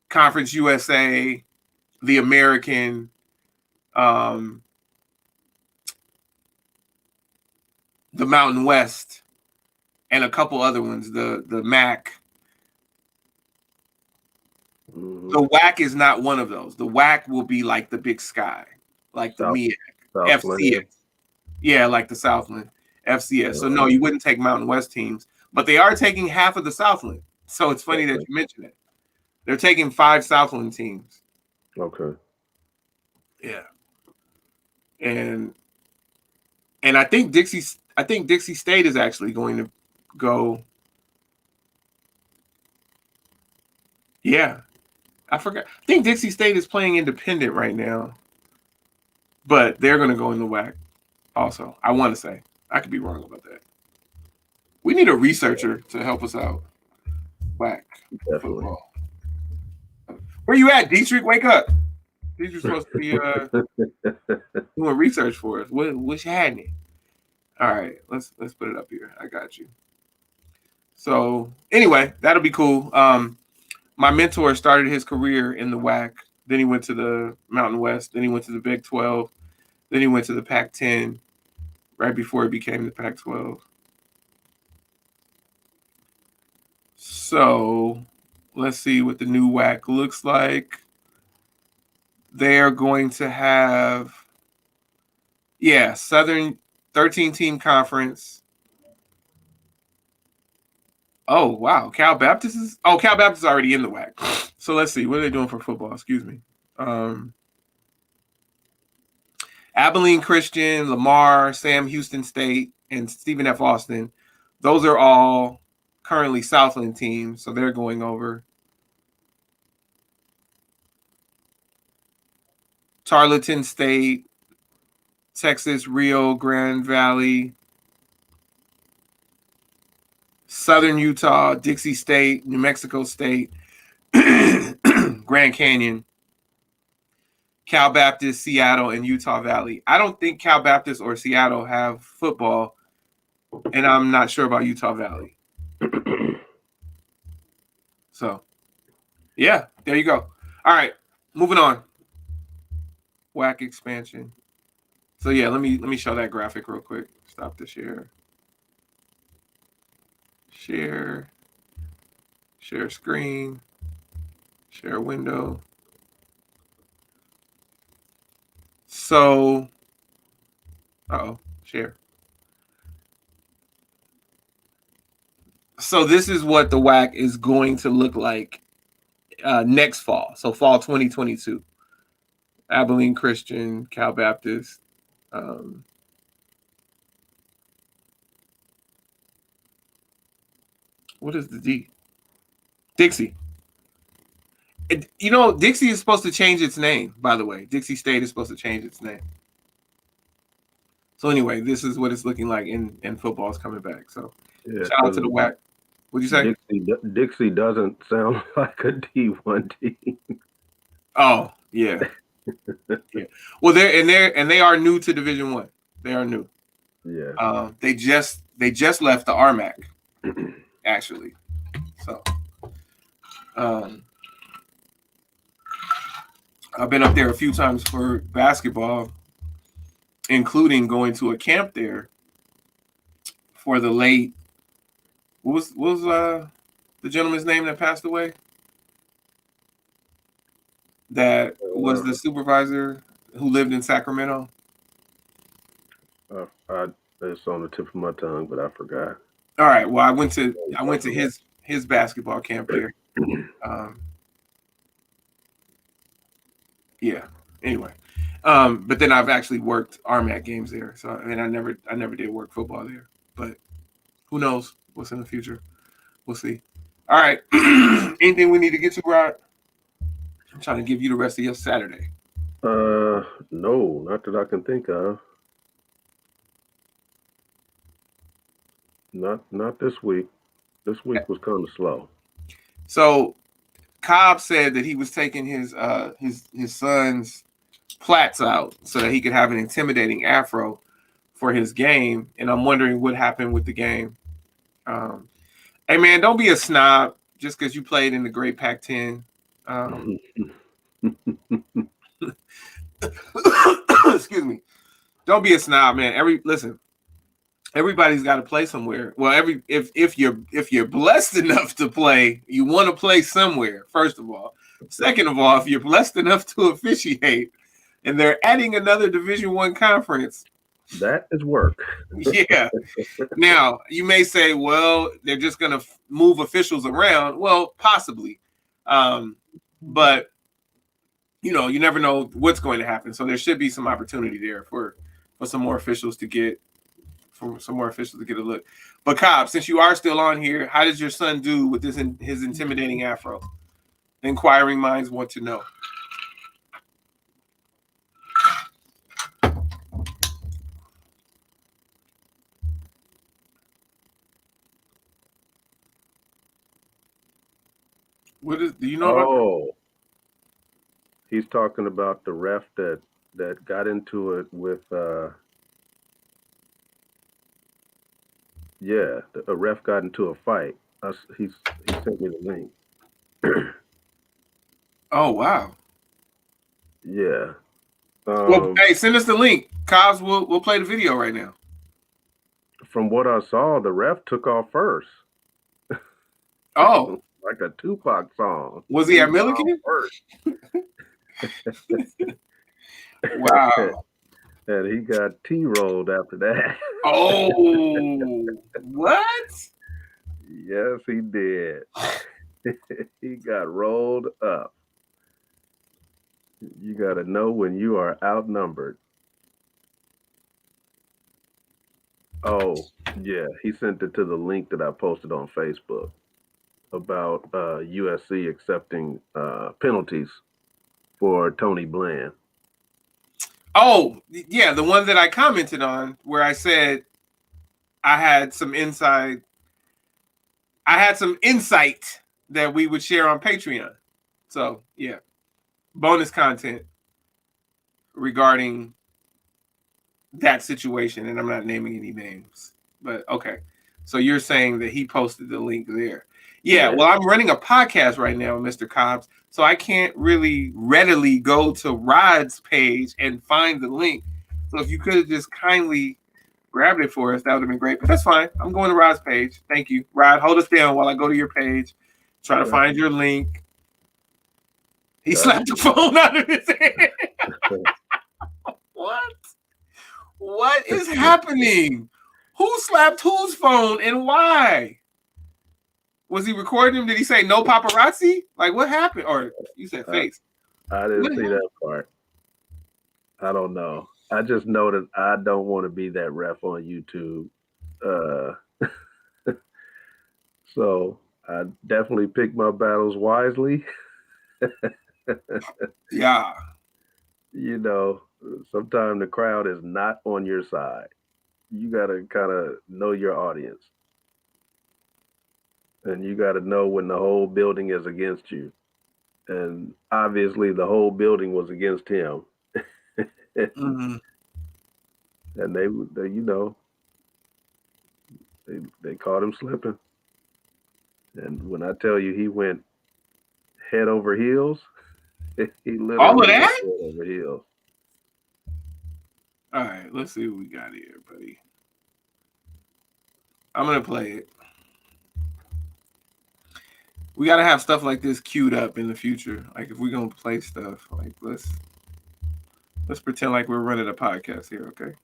Conference USA, the American, the Mountain West, and a couple other ones, the MAC. Mm-hmm. The WAC is not one of those. The WAC will be like the Big Sky, like the MEAC, FCS. Yeah, like the Southland, FCS. So no, you wouldn't take Mountain West teams, but they are taking half of the Southland. So it's funny that you mentioned it. They're taking 5 Southland teams. Okay. Yeah. And I think Dixie State is actually going to go. Yeah. I forgot. I think Dixie State is playing independent right now, but they're going to go in the WAC also. I want to say. I could be wrong about that. We need a researcher to help us out. WAC football. Where you at, Dietrich? Wake up. Dietrich's supposed to be doing research for us. What's happening? All right, let's put it up here. I got you. So anyway, that'll be cool. My mentor started his career in the WAC. Then he went to the Mountain West. Then he went to the Big 12. Then he went to the Pac-10 right before it became the Pac-12. So let's see what the new WAC looks like. They're going to have, Southern 13-team conference. Oh, wow. Cal Baptist is already in the WAC. So let's see. What are they doing for football? Excuse me. Abilene Christian, Lamar, Sam Houston State, and Stephen F. Austin. Those are all currently Southland teams, so they're going over. Tarleton State, Texas, Rio Grande Valley, Southern Utah, Dixie State, New Mexico State, Grand Canyon, Cal Baptist, Seattle, and Utah Valley. I don't think Cal Baptist or Seattle have football, and I'm not sure about Utah Valley. So, yeah, there you go. All right, moving on. WAC expansion. So yeah, let me show that graphic real quick. Stop the share. Share screen. Share window. So, share. So this is what the WAC is going to look like next fall. So fall 2022. Abilene Christian, Cal Baptist, Um, what is the D? Dixie. Dixie is supposed to change its name, by the way. Dixie State is supposed to change its name. So anyway, this is what it's looking like in football's coming back. So shout out to the WAC. What'd you say? Dixie doesn't sound like a D1 team. Oh, yeah. Yeah. Well, they are new to Division I. They are new. Yeah. They just left the RMAC, actually. So I've been up there a few times for basketball, including going to a camp there for the late. What was the gentleman's name that passed away? That was the supervisor who lived in Sacramento. It's on the tip of my tongue, but I forgot. All right. Well, I went to his basketball camp there. Yeah. Anyway, but then I've actually worked RMAC games there. So I never did work football there. But who knows what's in the future? We'll see. All right. Anything we need to get to, Rod? I'm trying to give you the rest of your Saturday. No, not that I can think of. Not this week. This week was kind of slow. So Cobb said that he was taking his son's plaits out so that he could have an intimidating afro for his game, and I'm wondering what happened with the game. Hey man, don't be a snob just because you played in the Great Pac-10. Excuse me. Don't be a snob, man. Everybody's got to play somewhere. Well, if you're blessed enough to play, you want to play somewhere. First of all, second of all, if you're blessed enough to officiate, and they're adding another Division I conference, that is work. Yeah. Now you may say, well, they're just going to move officials around. Well, possibly, but you never know what's going to happen. So there should be some opportunity there for some more officials to get. For some more officials to get a look. But Cobb, since you are still on here, how does your son do with his intimidating afro? Inquiring minds want to know. Do you know about that? He's talking about the ref that got into it with a ref got into a fight. He sent me the link. Oh wow. Yeah. Well, hey, send us the link. Cobbs, we'll play the video right now. From what I saw, the ref took off first. Oh. Like a Tupac song. Was he at Milliken? First. Wow. And he got T-rolled after that. Oh, what? Yes, he did. He got rolled up. You got to know when you are outnumbered. Oh, yeah. He sent it to the link that I posted on Facebook about USC accepting penalties for Tony Bland. Oh, yeah, the one that I commented on where I said I had some insight that we would share on Patreon. So, yeah, bonus content regarding that situation, and I'm not naming any names, but okay. So you're saying that he posted the link there. Yeah, well, I'm running a podcast right now, Mr. Cobbs, so I can't really readily go to Rod's page and find the link. So if you could have just kindly grabbed it for us, that would have been great. But that's fine. I'm going to Rod's page. Thank you. Rod, hold us down while I go to your page, try to find your link. He slapped the phone out of his hand. What? What is happening? Who slapped whose phone and why? Was he recording him? Did he say no paparazzi? Like, what happened? Or you said face? I didn't see that part. I don't know. I just know that I don't want to be that ref on YouTube. Uh, so I definitely pick my battles wisely. Yeah. You know, sometimes the crowd is not on your side. You got to kind of know your audience, and you got to know when the whole building is against you. And obviously, the whole building was against him, and Mm-hmm. they they caught him slipping. And when I tell you he went head over heels, he All of literally went that? head over heels. All right, let's see what we got here, buddy. I'm gonna play it. We gotta have stuff like this queued up in the future. Like if we're gonna play stuff, like let's pretend like we're running a podcast here, okay?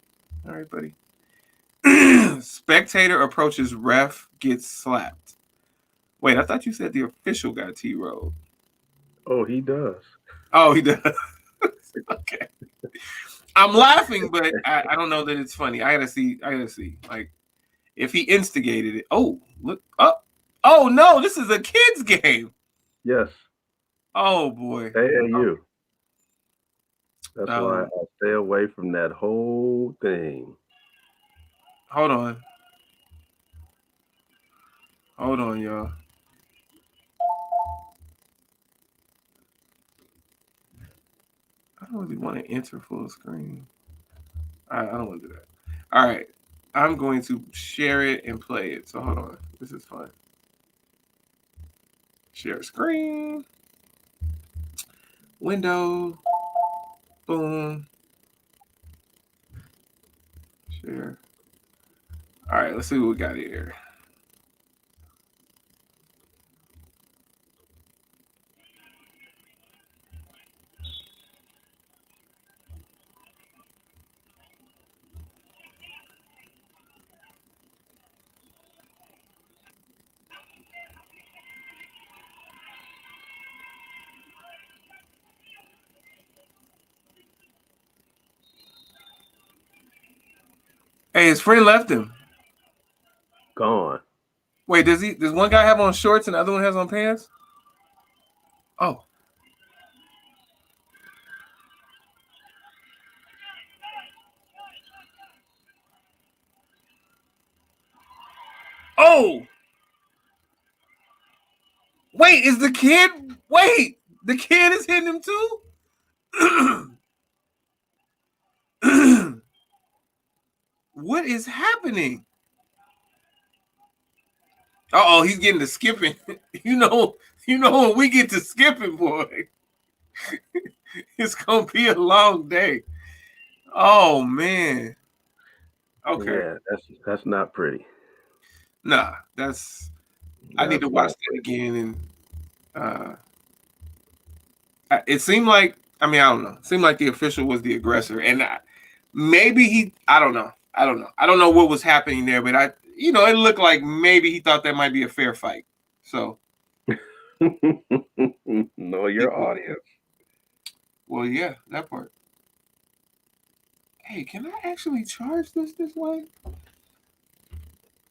All right, buddy. Spectator approaches ref, gets slapped. Wait, I thought you said the official got T-rolled. Oh, he does. Oh, he does. Okay. I'm laughing, but I don't know that it's funny. I gotta see. I gotta see. Like if he instigated it. Oh, look up. Oh no, this is a kids game. Yes, Oh boy. AAU. That's why I Oh, stay away from that whole thing. hold on. Hold on, y'all. I don't really want to enter full screen. I don't want to do that. All right. I'm going to share it and play it. So hold on. This is fun. Share screen. Window. Boom. Share. All right. Let's see what we got here. Hey, his friend left him. Gone. Wait, does one guy have on shorts and the other one has on pants? Oh. Oh. Wait, is the kid wait, the kid is hitting him too? What is happening? Oh, he's getting to skipping. You know when we get to skipping, boy, it's gonna be a long day. Oh man. Okay. Yeah, that's not pretty. Nah, that's I need That's to watch not that pretty. again and it seemed like I don't know. It seemed like the official was the aggressor, and maybe he. I don't know. I don't know what was happening there, but it looked like maybe he thought that might be a fair fight. So, Know your audience. well, yeah, that part. Hey, can I actually charge this way?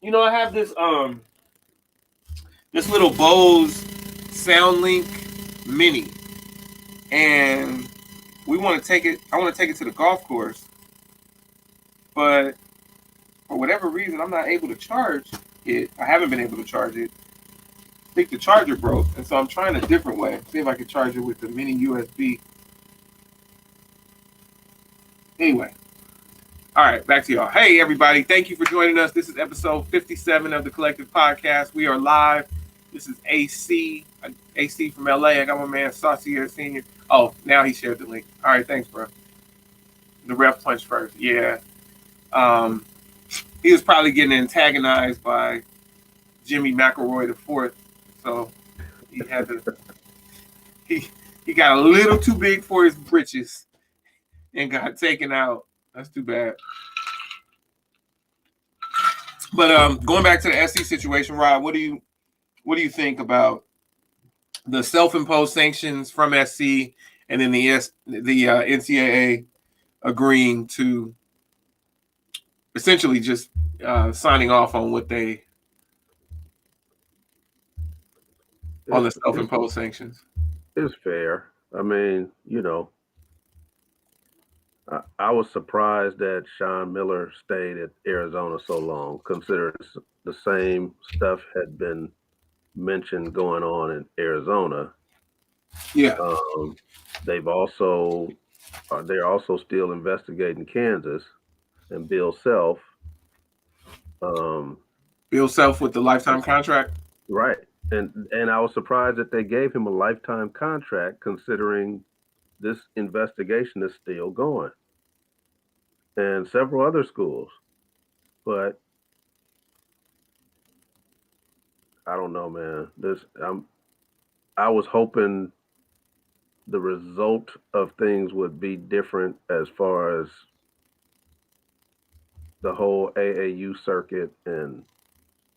I have this little Bose SoundLink Mini, and we want to take it. I want to take it to the golf course, but for whatever reason, I'm not able to charge it. I haven't been able to charge it. I think the charger broke, and so I'm trying a different way. See if I can charge it with the mini USB. Anyway, all right, back to y'all. Hey, everybody, thank you for joining us. This is episode 57 of the Collective Podcast. We are live. This is AC from LA. I got my man Saucier Senior. Oh, now he shared the link. All right, thanks, bro. The ref punched first. Yeah. He was probably getting antagonized by Jimmy McElroy the fourth, so he had to. He got a little too big for his britches and got taken out. That's too bad. But going back to the SC situation, Rob, what do you think about the self-imposed sanctions from SC and then the NCAA agreeing to essentially just signing off on what they on It's the self-imposed sanctions. it's fair. I mean, I was surprised that Sean Miller stayed at Arizona so long, considering the same stuff had been mentioned going on in Arizona. Yeah, Um, they've also they're also still investigating Kansas and Bill Self. Um, Bill Self with the lifetime contract. right, and I was surprised that they gave him a lifetime contract, considering this investigation is still going, and several other schools. But I don't know, man. I was hoping the result of things would be different as far as the whole AAU circuit and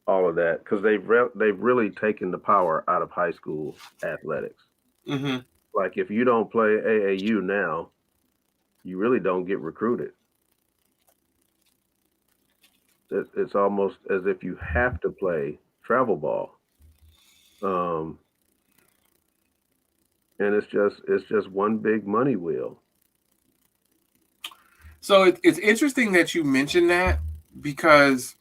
all of that, because they've really taken the power out of high school athletics. Mm-hmm. Like if you don't play AAU now, you really don't get recruited. It's almost as if you have to play travel ball, um, and it's just one big money wheel. So it's interesting that you mentioned that because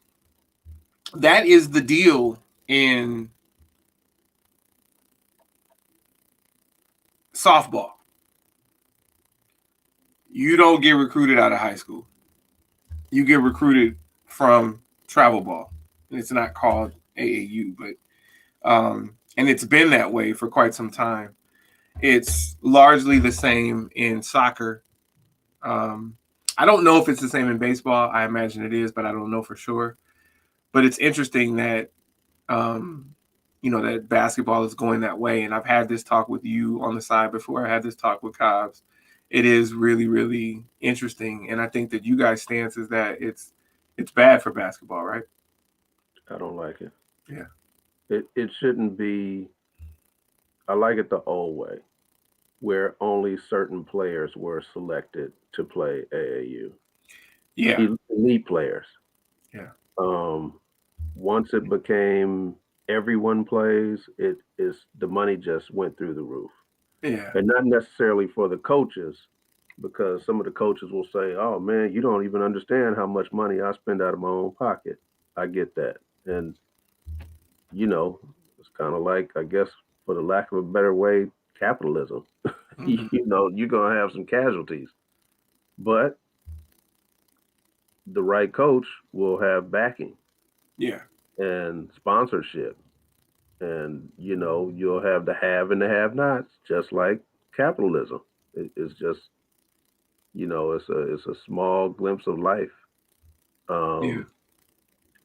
that is the deal in softball. You don't get recruited out of high school. You get recruited from travel ball. And it's not called AAU, but and it's been that way for quite some time. It's largely the same in soccer. Um, I don't know if it's the same in baseball. I imagine it is, but I don't know for sure. But it's interesting that um, that basketball is going that way. And I've had this talk with you on the side before. I had this talk with Cobbs. It is really, really interesting, and I think that you guys' stance is that it's bad for basketball, right? I don't like it. Yeah, It shouldn't be. I like it the old way, where only certain players were selected to play AAU. yeah, Elite players. yeah, Um, Once it became everyone plays, it is the money just went through the roof, yeah, and not necessarily for the coaches, because some of the coaches will say, "Oh man, you don't even understand how much money I spend out of my own pocket." I get that, and you know, it's kind of like, I guess, for the lack of a better way, capitalism. hmm, You're gonna have some casualties, but the right coach will have backing yeah, and sponsorship, and you'll have the have and the have nots, just like capitalism. It's just, it's a small glimpse of life. yeah, um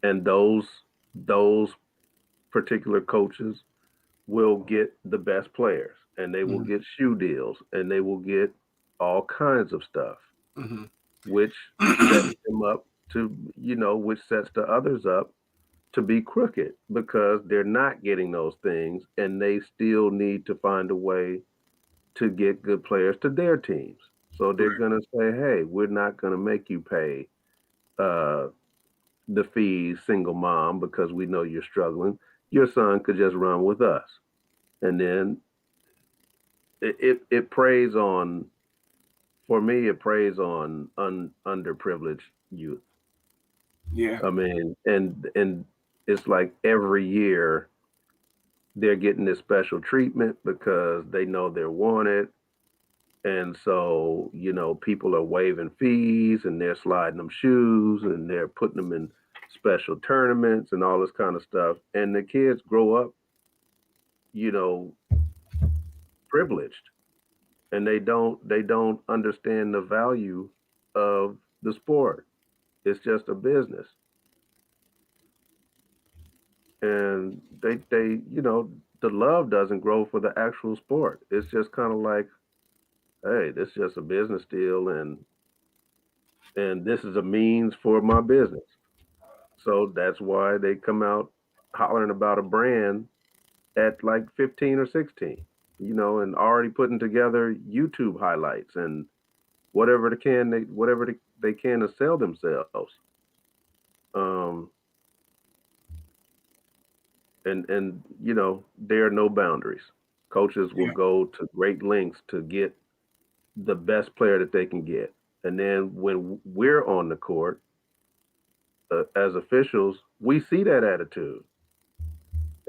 and those particular coaches will get the best players, and they will hmm, get shoe deals, and they will get all kinds of stuff, hmm. which sets them up to, which sets the others up to be crooked, because they're not getting those things, and they still need to find a way to get good players to their teams. So they're Right. going to say, hey, we're not going to make you pay uh, the fees, single mom, because we know you're struggling. Your son could just run with us. And then it preys on, for me, it preys on underprivileged youth. Yeah, I mean, and it's like every year they're getting this special treatment because they know they're wanted. And so, people are waiving fees, and they're sliding them shoes, and they're putting them in special tournaments and all this kind of stuff. And the kids grow up, you know, privileged, and they don't understand the value of the sport. It's just a business. And the love doesn't grow for the actual sport. It's just kind of like, hey, this is just a business deal, and this is a means for my business. So that's why they come out hollering about a brand at like 15 or 16, and already putting together YouTube highlights and whatever they can to sell themselves. Um, and there are no boundaries. Coaches will Yeah. go to great lengths to get the best player that they can get, and then when we're on the court as officials, we see that attitude.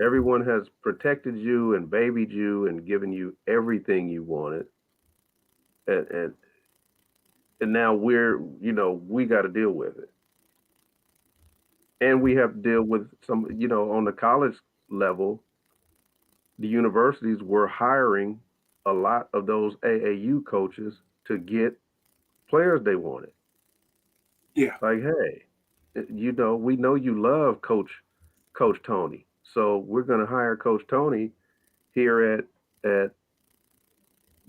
Everyone has protected you and babied you and given you everything you wanted, and and now we got to deal with it, and we have to deal with some on the college level. The universities were hiring a lot of those AAU coaches to get players they wanted. Yeah. Like, hey, we know you love Coach Tony, so we're going to hire Coach Tony here at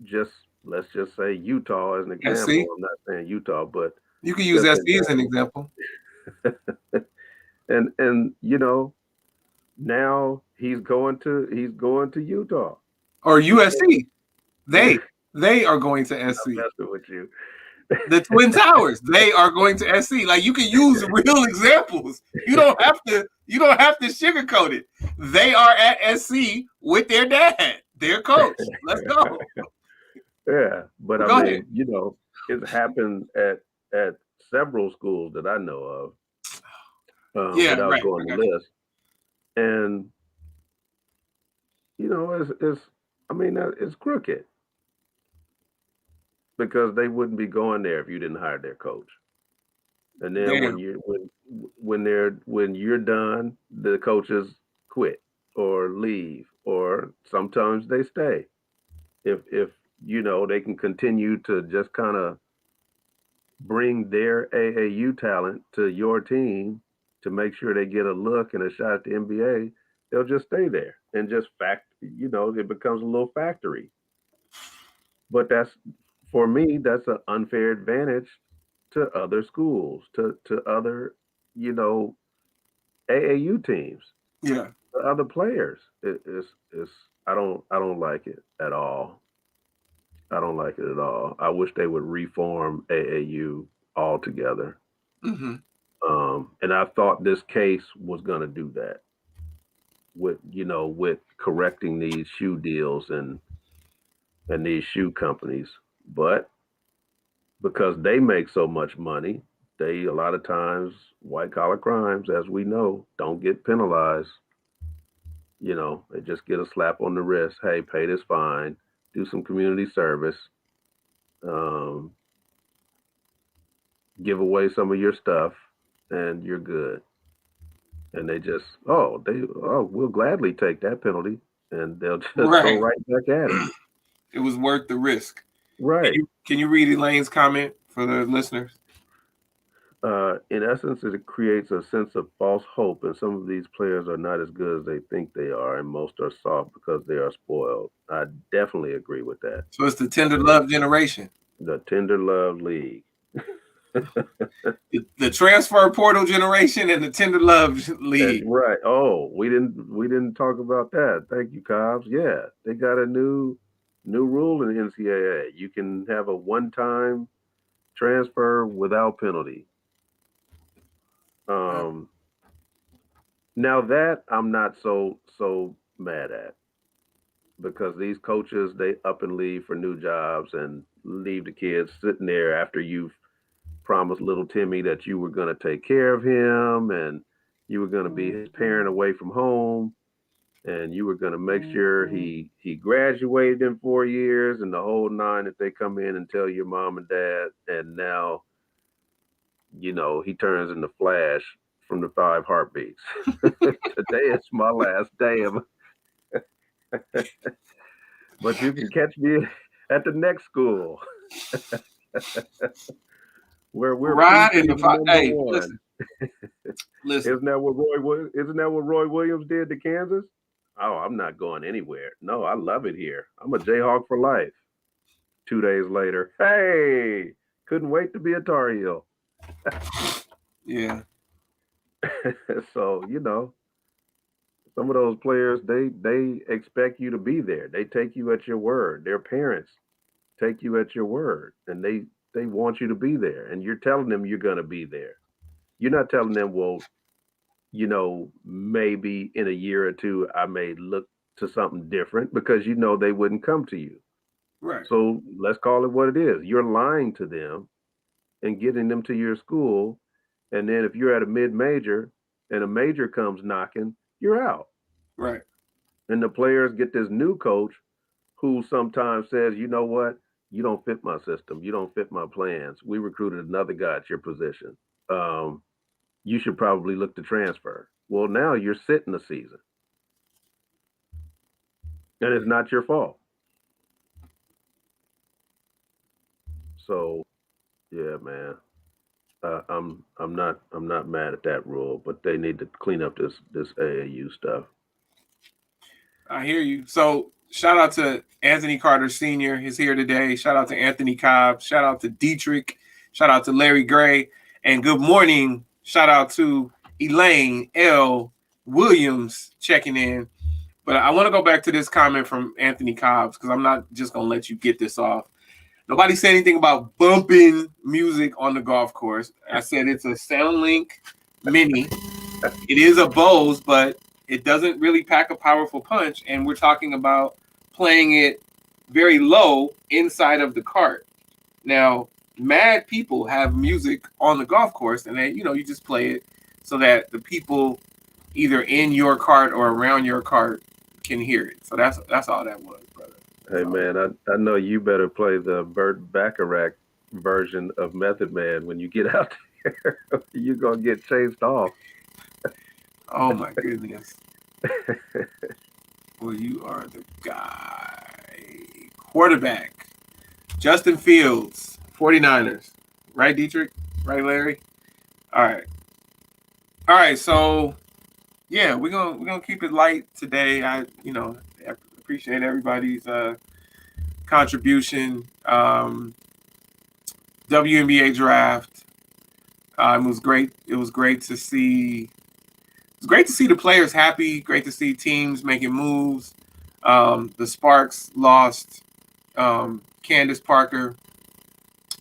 just let's just say Utah as an example. SC. I'm not saying Utah, but You can use just an SC as an example. example. And now he's going to Utah. Or He can't. USC. They are going to I'm SC. messing with you. The Twin Towers, they are going to SC. Like, you can use real examples. You don't have to sugarcoat it. They are at SC with their dad, their coach. Let's go. Yeah, but I Go ahead. mean, it's happened at several schools that I know of, Yeah, without right. going I the got you. list. And it's I mean it's crooked because they wouldn't be going there if you didn't hire their coach. And then Damn. when you're done, the coaches quit or leave, or sometimes they stay. If they can continue to just kind of bring their AAU talent to your team to make sure they get a look and a shot at the NBA, they'll just stay there and just it becomes a little factory. But for me, that's an unfair advantage to other schools, to other, you know, AAU teams, Yeah. to other players. It's I don't like it at all. I don't like it at all. I wish they would reform AAU altogether. Mm-hmm. And I thought this case was going to do that with correcting these shoe deals and these shoe companies. But because they make so much money, they a lot of times white collar crimes, as we know, don't get penalized. They just get a slap on the wrist. Hey, pay this fine, do some community service, um, give away some of your stuff, and you're good. And they just, we'll gladly take that penalty, and they'll just go Right. right back at it. It was worth the risk. Can Right. you read Elaine's comment for the listeners? In essence, it creates a sense of false hope, and some of these players are not as good as they think they are, and most are soft because they are spoiled. I definitely agree with that. So it's the tender And love generation. the Tender Love League. The transfer portal generation and the tender love league. Right. Oh, we didn't talk about that. Thank you, Cobbs. Yeah, they got a new rule in the NCAA. You can have a one-time transfer without penalty. Um, Now that I'm not so mad at, because these coaches, they up and leave for new jobs and leave the kids sitting there after you've promised little Timmy that you were going to take care of him and you were going to be his parent away from home and you were going to make sure he graduated in 4 years and the whole nine, that they come in and tell your mom and dad, and now he turns into Flash from the Five Heartbeats. Today is my last day of but you can catch me at the next school where we're Right in the preseason fight. number Hey, one. listen. Isn't that what Roy Williams did to Kansas? Oh, I'm not going anywhere. No, I love it here. I'm a Jayhawk for life. 2 days later, hey, couldn't wait to be a Tar Heel. Yeah. So some of those players, they expect you to be there. They take you at your word. Their parents take you at your word, and They want you to be there, and you're telling them you're going to be there. You're not telling them, well, maybe in a year or two, I may look to something different because they wouldn't come to you. Right. So let's call it what it is. You're lying to them and getting them to your school. And then if you're at a mid major and a major comes knocking, you're out. Right. And the players get this new coach who sometimes says, you know what? You don't fit my system. You don't fit my plans. We recruited another guy at your position. Um, you should probably look to transfer. Well, now you're sitting the season, and it's not your fault. So, yeah, man, I'm not mad at that rule, but they need to clean up this AAU stuff. I hear you. So shout out to Anthony Carter Sr. He's here today. Shout out to Anthony Cobb. Shout out to Dietrich. Shout out to Larry Gray. And good morning. Shout out to Elaine L. Williams checking in. But I want to go back to this comment from Anthony Cobbs because I'm not just going to let you get this off. Nobody said anything about bumping music on the golf course. I said it's a SoundLink Mini. It is a Bose, but it doesn't really pack a powerful punch. And we're talking about playing it very low inside of the cart. Now, mad people have music on the golf course, and then you just play it so that the people either in your cart or around your cart can hear it. So that's all that was, brother. Hey, man, I know you better play the Burt Bacharach version of Method Man when you get out there. You're going to get chased off. Oh, my goodness. Well, you are the guy. Quarterback. Justin Fields, 49ers. Right, Dietrich? Right, Larry? All right, so yeah, we're gonna keep it light today. I appreciate everybody's contribution. WNBA draft. It was great. It was great to see. It's great to see the players happy. Great to see teams making moves. The Sparks lost Candace Parker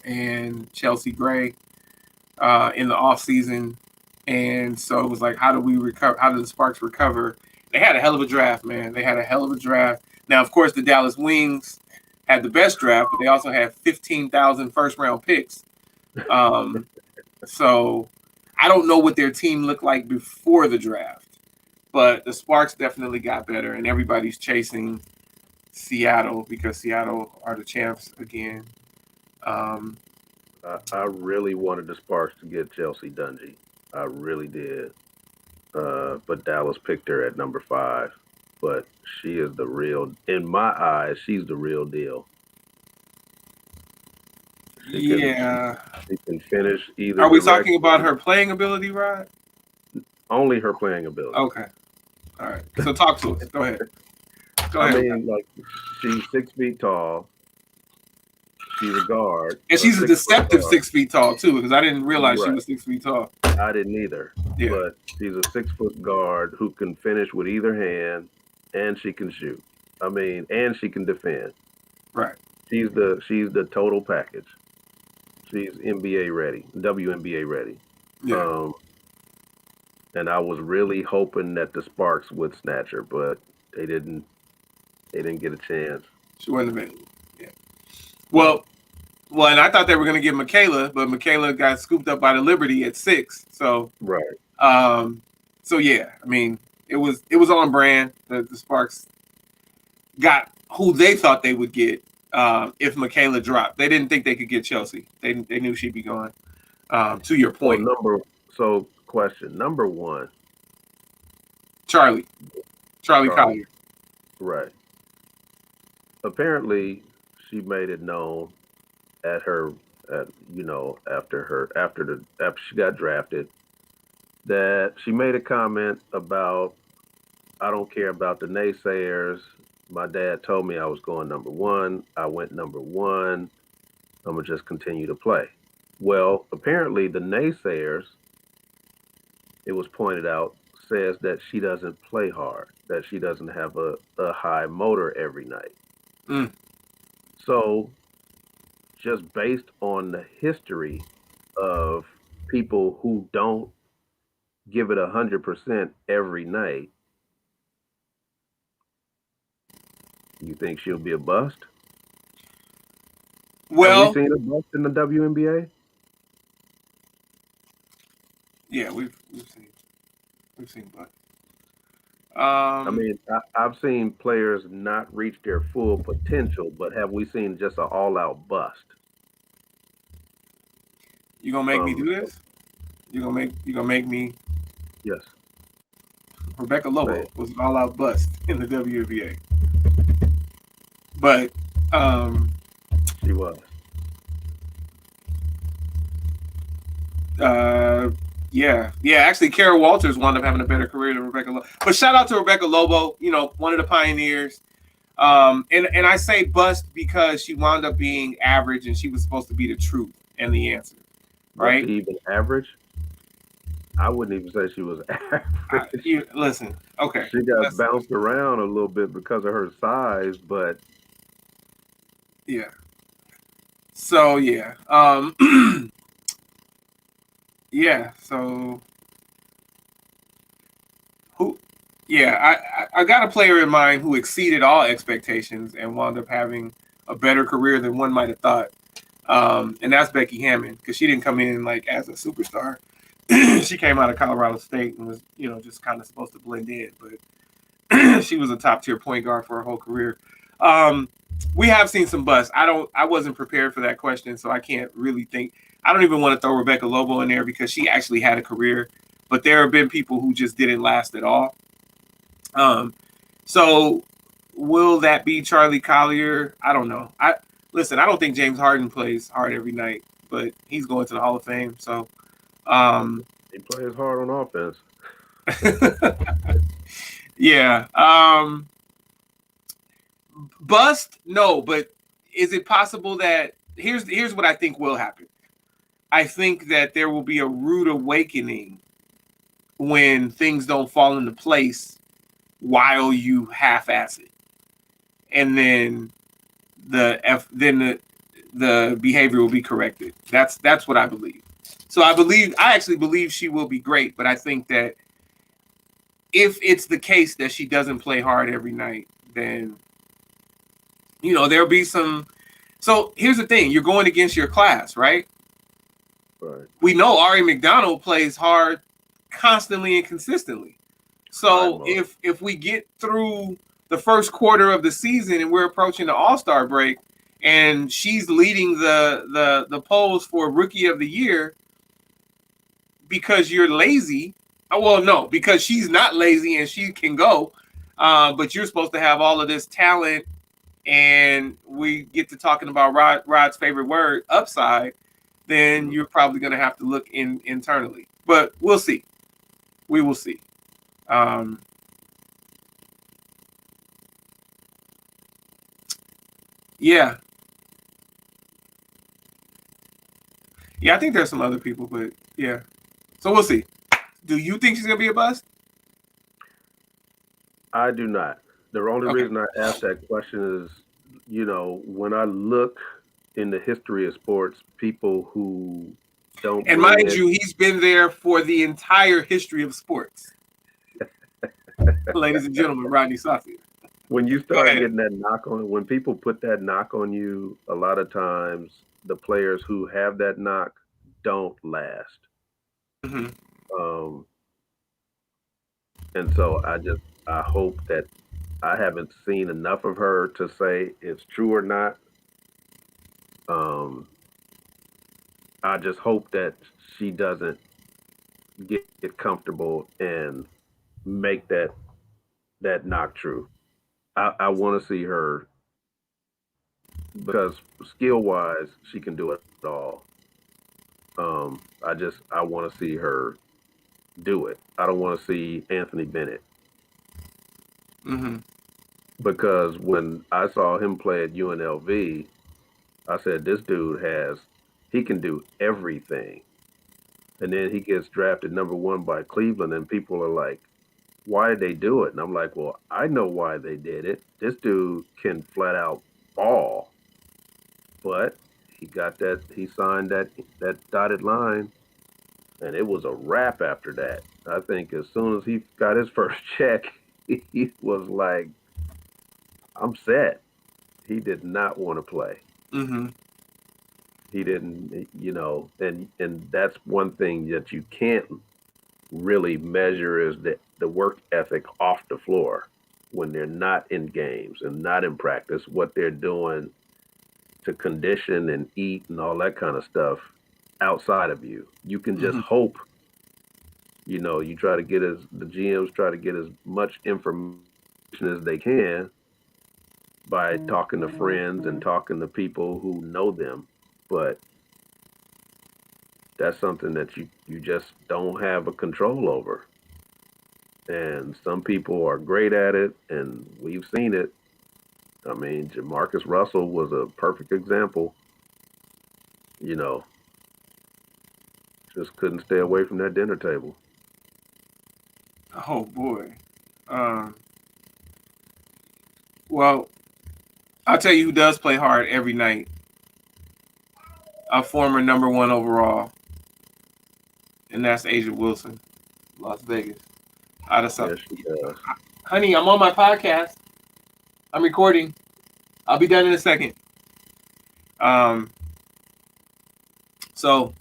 and Chelsea Gray in the offseason. And so it was like, how do we recover? How do the Sparks recover? They had a hell of a draft, man. They had a hell of a draft. Now, of course, the Dallas Wings had the best draft, but they also had 15,000 first-round picks. So I don't know what their team looked like before the draft, but the Sparks definitely got better, and everybody's chasing Seattle because Seattle are the champs again. I really wanted the Sparks to get Chelsea Dungy. I really did. But Dallas picked her at number 5. But she is the real, in my eyes, she's the real deal. She can finish either. Are we talking about her playing ability, Rod? Only her playing ability. Okay. All right. So talk to us. Go ahead. I mean, like, she's 6 feet tall. She's a guard. And she's a deceptive 6 feet tall, too, because I didn't realize she was 6 feet tall. I didn't either. Yeah. But she's a 6-foot guard who can finish with either hand, and she can shoot. I mean, and she can defend. Right. She's the total package. She's NBA ready, WNBA ready. Yeah. And I was really hoping that the Sparks would snatch her, but they didn't get a chance. She wasn't available. Yeah. Well, and I thought they were going to get Michaela, but Michaela got scooped up by the Liberty at 6. So right. So yeah, I mean, it was on brand. The Sparks got who they thought they would get if Michaela dropped. They didn't think they could get Chelsea. They knew she'd be gone. To your point. Question number 1. Charlie Collier. Right. Apparently, she made it known after she got drafted that she made a comment about, I don't care about the naysayers. My dad told me I was going number 1. I went number 1. I'm gonna just continue to play. Well, apparently the naysayers, it was pointed out, says that she doesn't play hard, that she doesn't have a high motor every night. So just based on the history of people who don't give it 100% every night, you think she'll be a bust? Have we Well, seen a bust in the WNBA? yeah, we've seen both. I mean, I've seen players not reach their full potential, but have we seen just an all-out bust? You gonna make me do this? You gonna make me? Yes, Rebecca say Lobo it. was an all-out bust in the WNBA, but um, She was. uh, yeah. Actually, Kara Walters wound up having a better career than Rebecca Lobo. But shout out to Rebecca Lobo, one of the pioneers. And I say bust because she wound up being average, and she was supposed to be the truth and the answer, Was she right? even average? I wouldn't even say she was average. Listen, okay, She got let's bounced around a little bit because of her size, but yeah. So yeah, yeah. So who? Yeah, I got a player in mind who exceeded all expectations and wound up having a better career than one might have thought. And that's Becky Hammond, because she didn't come in like as a superstar. She came out of Colorado State and was, just kind of supposed to blend in, but she was a top tier point guard for her whole career. We have seen some busts. I wasn't prepared for that question, so I can't really think. I don't even want to throw Rebecca Lobo in there because she actually had a career, but there have been people who just didn't last at all. So will that be Charlie Collier? I don't know. Listen. I don't think James Harden plays hard every night, but he's going to the Hall of Fame. So, he plays hard on offense. yeah. Bust? No, but is it possible that here's what I think will happen? I think that there will be a rude awakening when things don't fall into place while you half-ass it, and then the behavior will be corrected. That's what I believe. So I actually believe she will be great, but I think that if it's the case that she doesn't play hard every night, then there'll be some. So here's the thing: you're going against your class, right? Right. We know Ari McDonald plays hard constantly and consistently. So if we get through the first quarter of the season and we're approaching the All-Star break, and she's leading the polls for Rookie of the Year because you're lazy. Well, no, because she's not lazy and she can go, but you're supposed to have all of this talent, and we get to talking about Rod's favorite word, upside. Then you're probably going to have to look internally, but we'll see. We will see. Yeah. I think there's some other people, but yeah. So we'll see. Do you think she's gonna be a bust? I do not. The only Okay. reason I ask that question is, when I look in the history of sports, people who don't And bring mind it. you, he's been there for the entire history of sports. Ladies and gentlemen, Rodney Saucier. When you Go start ahead. getting that knock on, when people put that knock on you, a lot of times the players who have that knock don't last. Mm-hmm. Um, and so I hope that I haven't seen enough of her to say it's true or not. Um, I just hope that she doesn't get comfortable and make that knock true. I want to see her because skill wise she can do it all. I want to see her do it. I don't want to see Anthony Bennett Mm-hmm. because when I saw him play at UNLV, I said this dude he can do everything. And then he gets drafted number 1 by Cleveland, and people are like, "Why did they do it?" And I'm like, "Well, I know why they did it. This dude can flat out ball, but he got that. He signed that dotted line, and it was a wrap after that. I think as soon as he got his first check, he was like, "I'm set." He did not want to play. Mm-hmm. He didn't, and that's one thing that you can't really measure is the work ethic off the floor when they're not in games and not in practice, what they're doing to condition and eat and all that kind of stuff outside of you. You can just Mm-hmm. hope, you try to get the GMs try to get as much information as they can by talking to friends and talking to people who know them. But that's something that you just don't have a control over. And some people are great at it, and we've seen it. I mean, Jamarcus Russell was a perfect example. You know, just couldn't stay away from that dinner table. Oh boy. Um, well, I'll tell you who does play hard every night. A former number 1 overall, and that's Asia Wilson, Las Vegas, out of South. Yes, she does. Honey, I'm on my podcast. I'm recording. I'll be done in a second. Um, so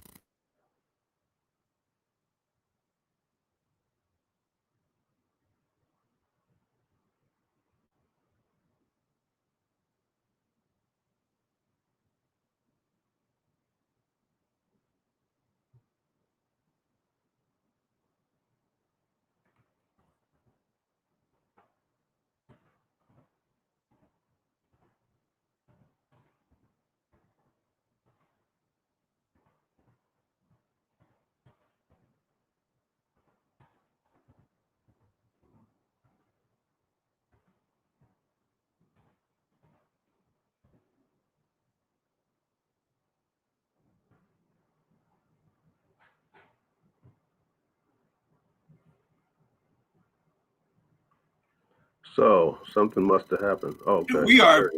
So something must have happened. Oh, okay. we are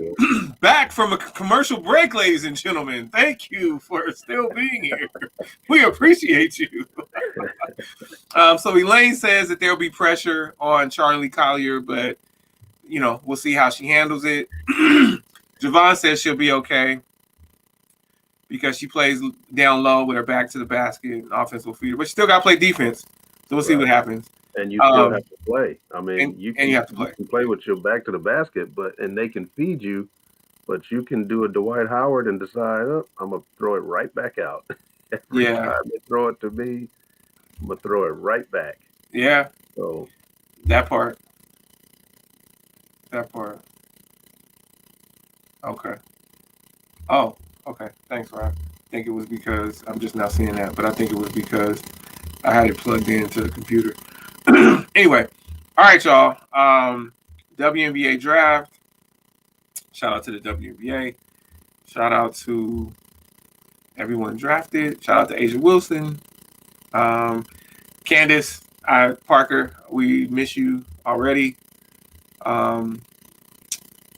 back from a commercial break, ladies and gentlemen. Thank you for still being here. We appreciate you. So Elaine says that there'll be pressure on Charlie Collier, but we'll see how she handles it. JaVon says she'll be okay because she plays down low with her back to the basket and offense will feed her, but she still got to play defense. So we'll see what happens. And you still have to play. I mean, you have to play. You can play with your back to the basket, and they can feed you, but you can do a Dwight Howard and decide, oh, I'm gonna throw it right back out. Every time they throw it to me, I'm gonna throw it right back. Yeah. So that part. Okay. Oh, okay. Thanks, Rob. I think it was because I'm just now seeing that, but I think it was because I had it plugged into the computer. Anyway, all right, y'all. WNBA draft. Shout out to the WNBA. Shout out to everyone drafted. Shout out to Asia Wilson. Candace Parker, we miss you already.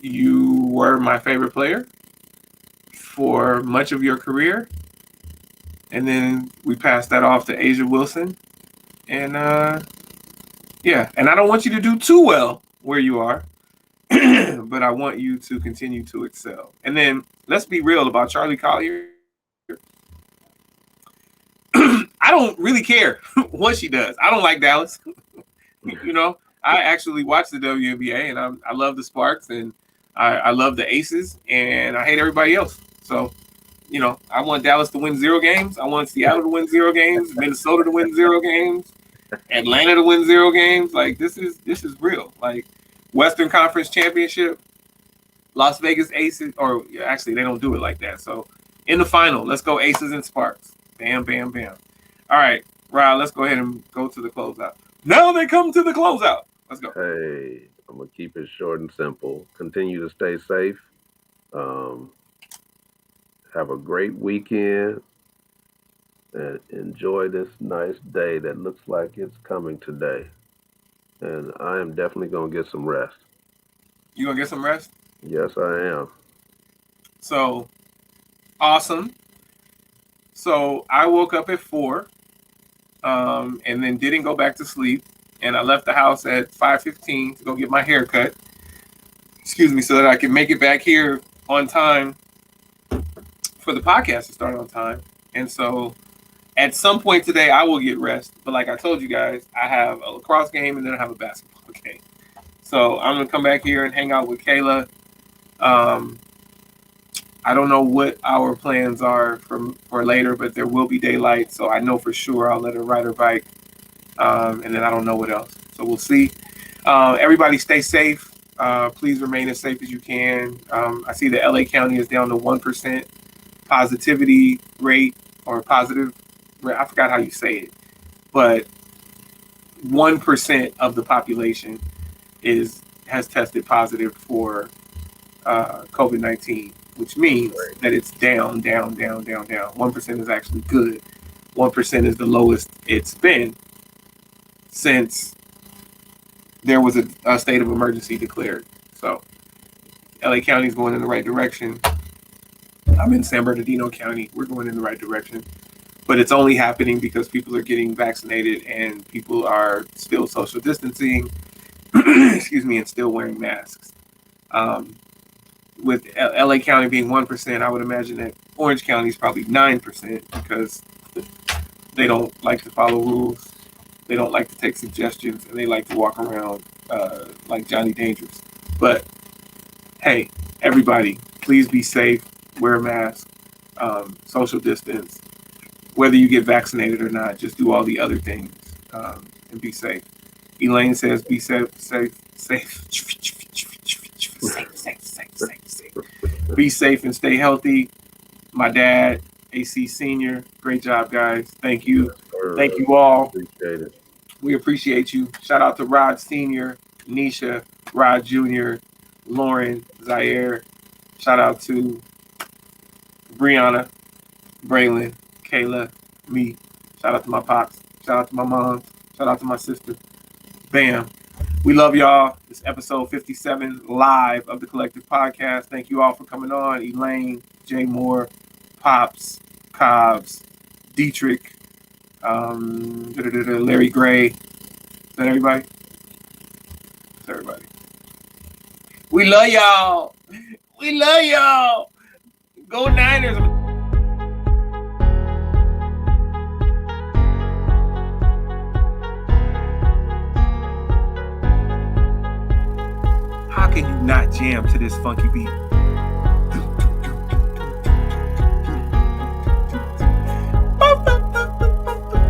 You were my favorite player for much of your career. And then we passed that off to Asia Wilson. And and I don't want you to do too well where you are, but I want you to continue to excel. And then let's be real about Charlie Collier. I don't really care what she does. I don't like Dallas. I actually watch the WNBA and I love the Sparks and I love the Aces and I hate everybody else. So, I want Dallas to win 0 games. I want Seattle to win 0 games, Minnesota to win 0 games, Atlanta to win 0 games. Like this is real. Like Western Conference Championship, Las Vegas Aces, or actually they don't do it like that. So in the final, let's go Aces and Sparks. Bam, bam, bam. All right, Rob, let's go ahead and go to the closeout. Now they come to the closeout. Let's go. Hey, I'm gonna keep it short and simple. Continue to stay safe. Have a great weekend and enjoy this nice day that looks like it's coming today. And I am definitely gonna get some rest. You gonna get some rest? Yes, I am. So Awesome. So I woke up at 4, and then didn't go back to sleep. And I left the house at 5:15 to go get my hair cut. Excuse me, so that I can make it back here on time for the podcast to start on time. And so at some point today, I will get rest. But like I told you guys, I have a lacrosse game and then I have a basketball game. So I'm going to come back here and hang out with Kayla. I don't know what our plans are for later, but there will be daylight. So I know for sure I'll let her ride her bike. And then I don't know what else. So we'll see. Everybody stay safe. Please remain as safe as you can. I see the LA County is down to 1% positivity rate, or positive. I forgot how you say it, but 1% of the population has tested positive for COVID-19, which means that it's down. 1% is actually good. 1% is the lowest it's been since there was a state of emergency declared. So LA County is going in the right direction. I'm in San Bernardino County. We're going in the right direction. But it's only happening because people are getting vaccinated and people are still social distancing, excuse me, and still wearing masks. With LA County being 1%, I would imagine that Orange County is probably 9% because they don't like to follow rules. They don't like to take suggestions, and they like to walk around like Johnny Dangerous. But hey, everybody, please be safe. Wear a mask. Social distance. Whether you get vaccinated or not, just do all the other things and be safe. Elaine says, "Be safe, safe, safe, safe. Be safe and stay healthy." My dad, AC Senior, great job, guys. Thank you. Thank you all. Appreciate it. We appreciate you. Shout out to Rod Senior, Nisha, Rod Junior, Lauren, Zaire. Shout out to Brianna, Braylon, Kayla, me. Shout out to my pops. Shout out to my mom. Shout out to my sister. Bam. We love y'all. It's episode 57 live of the Collective Podcast. Thank you all for coming on. Elaine, Jay Moore, Pops, Cobbs, Dietrich, Larry Gray. Is that everybody? That's everybody. We love y'all. We love y'all. Go Niners. How can you not jam to this funky beat?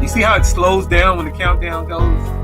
You see how it slows down when the countdown goes?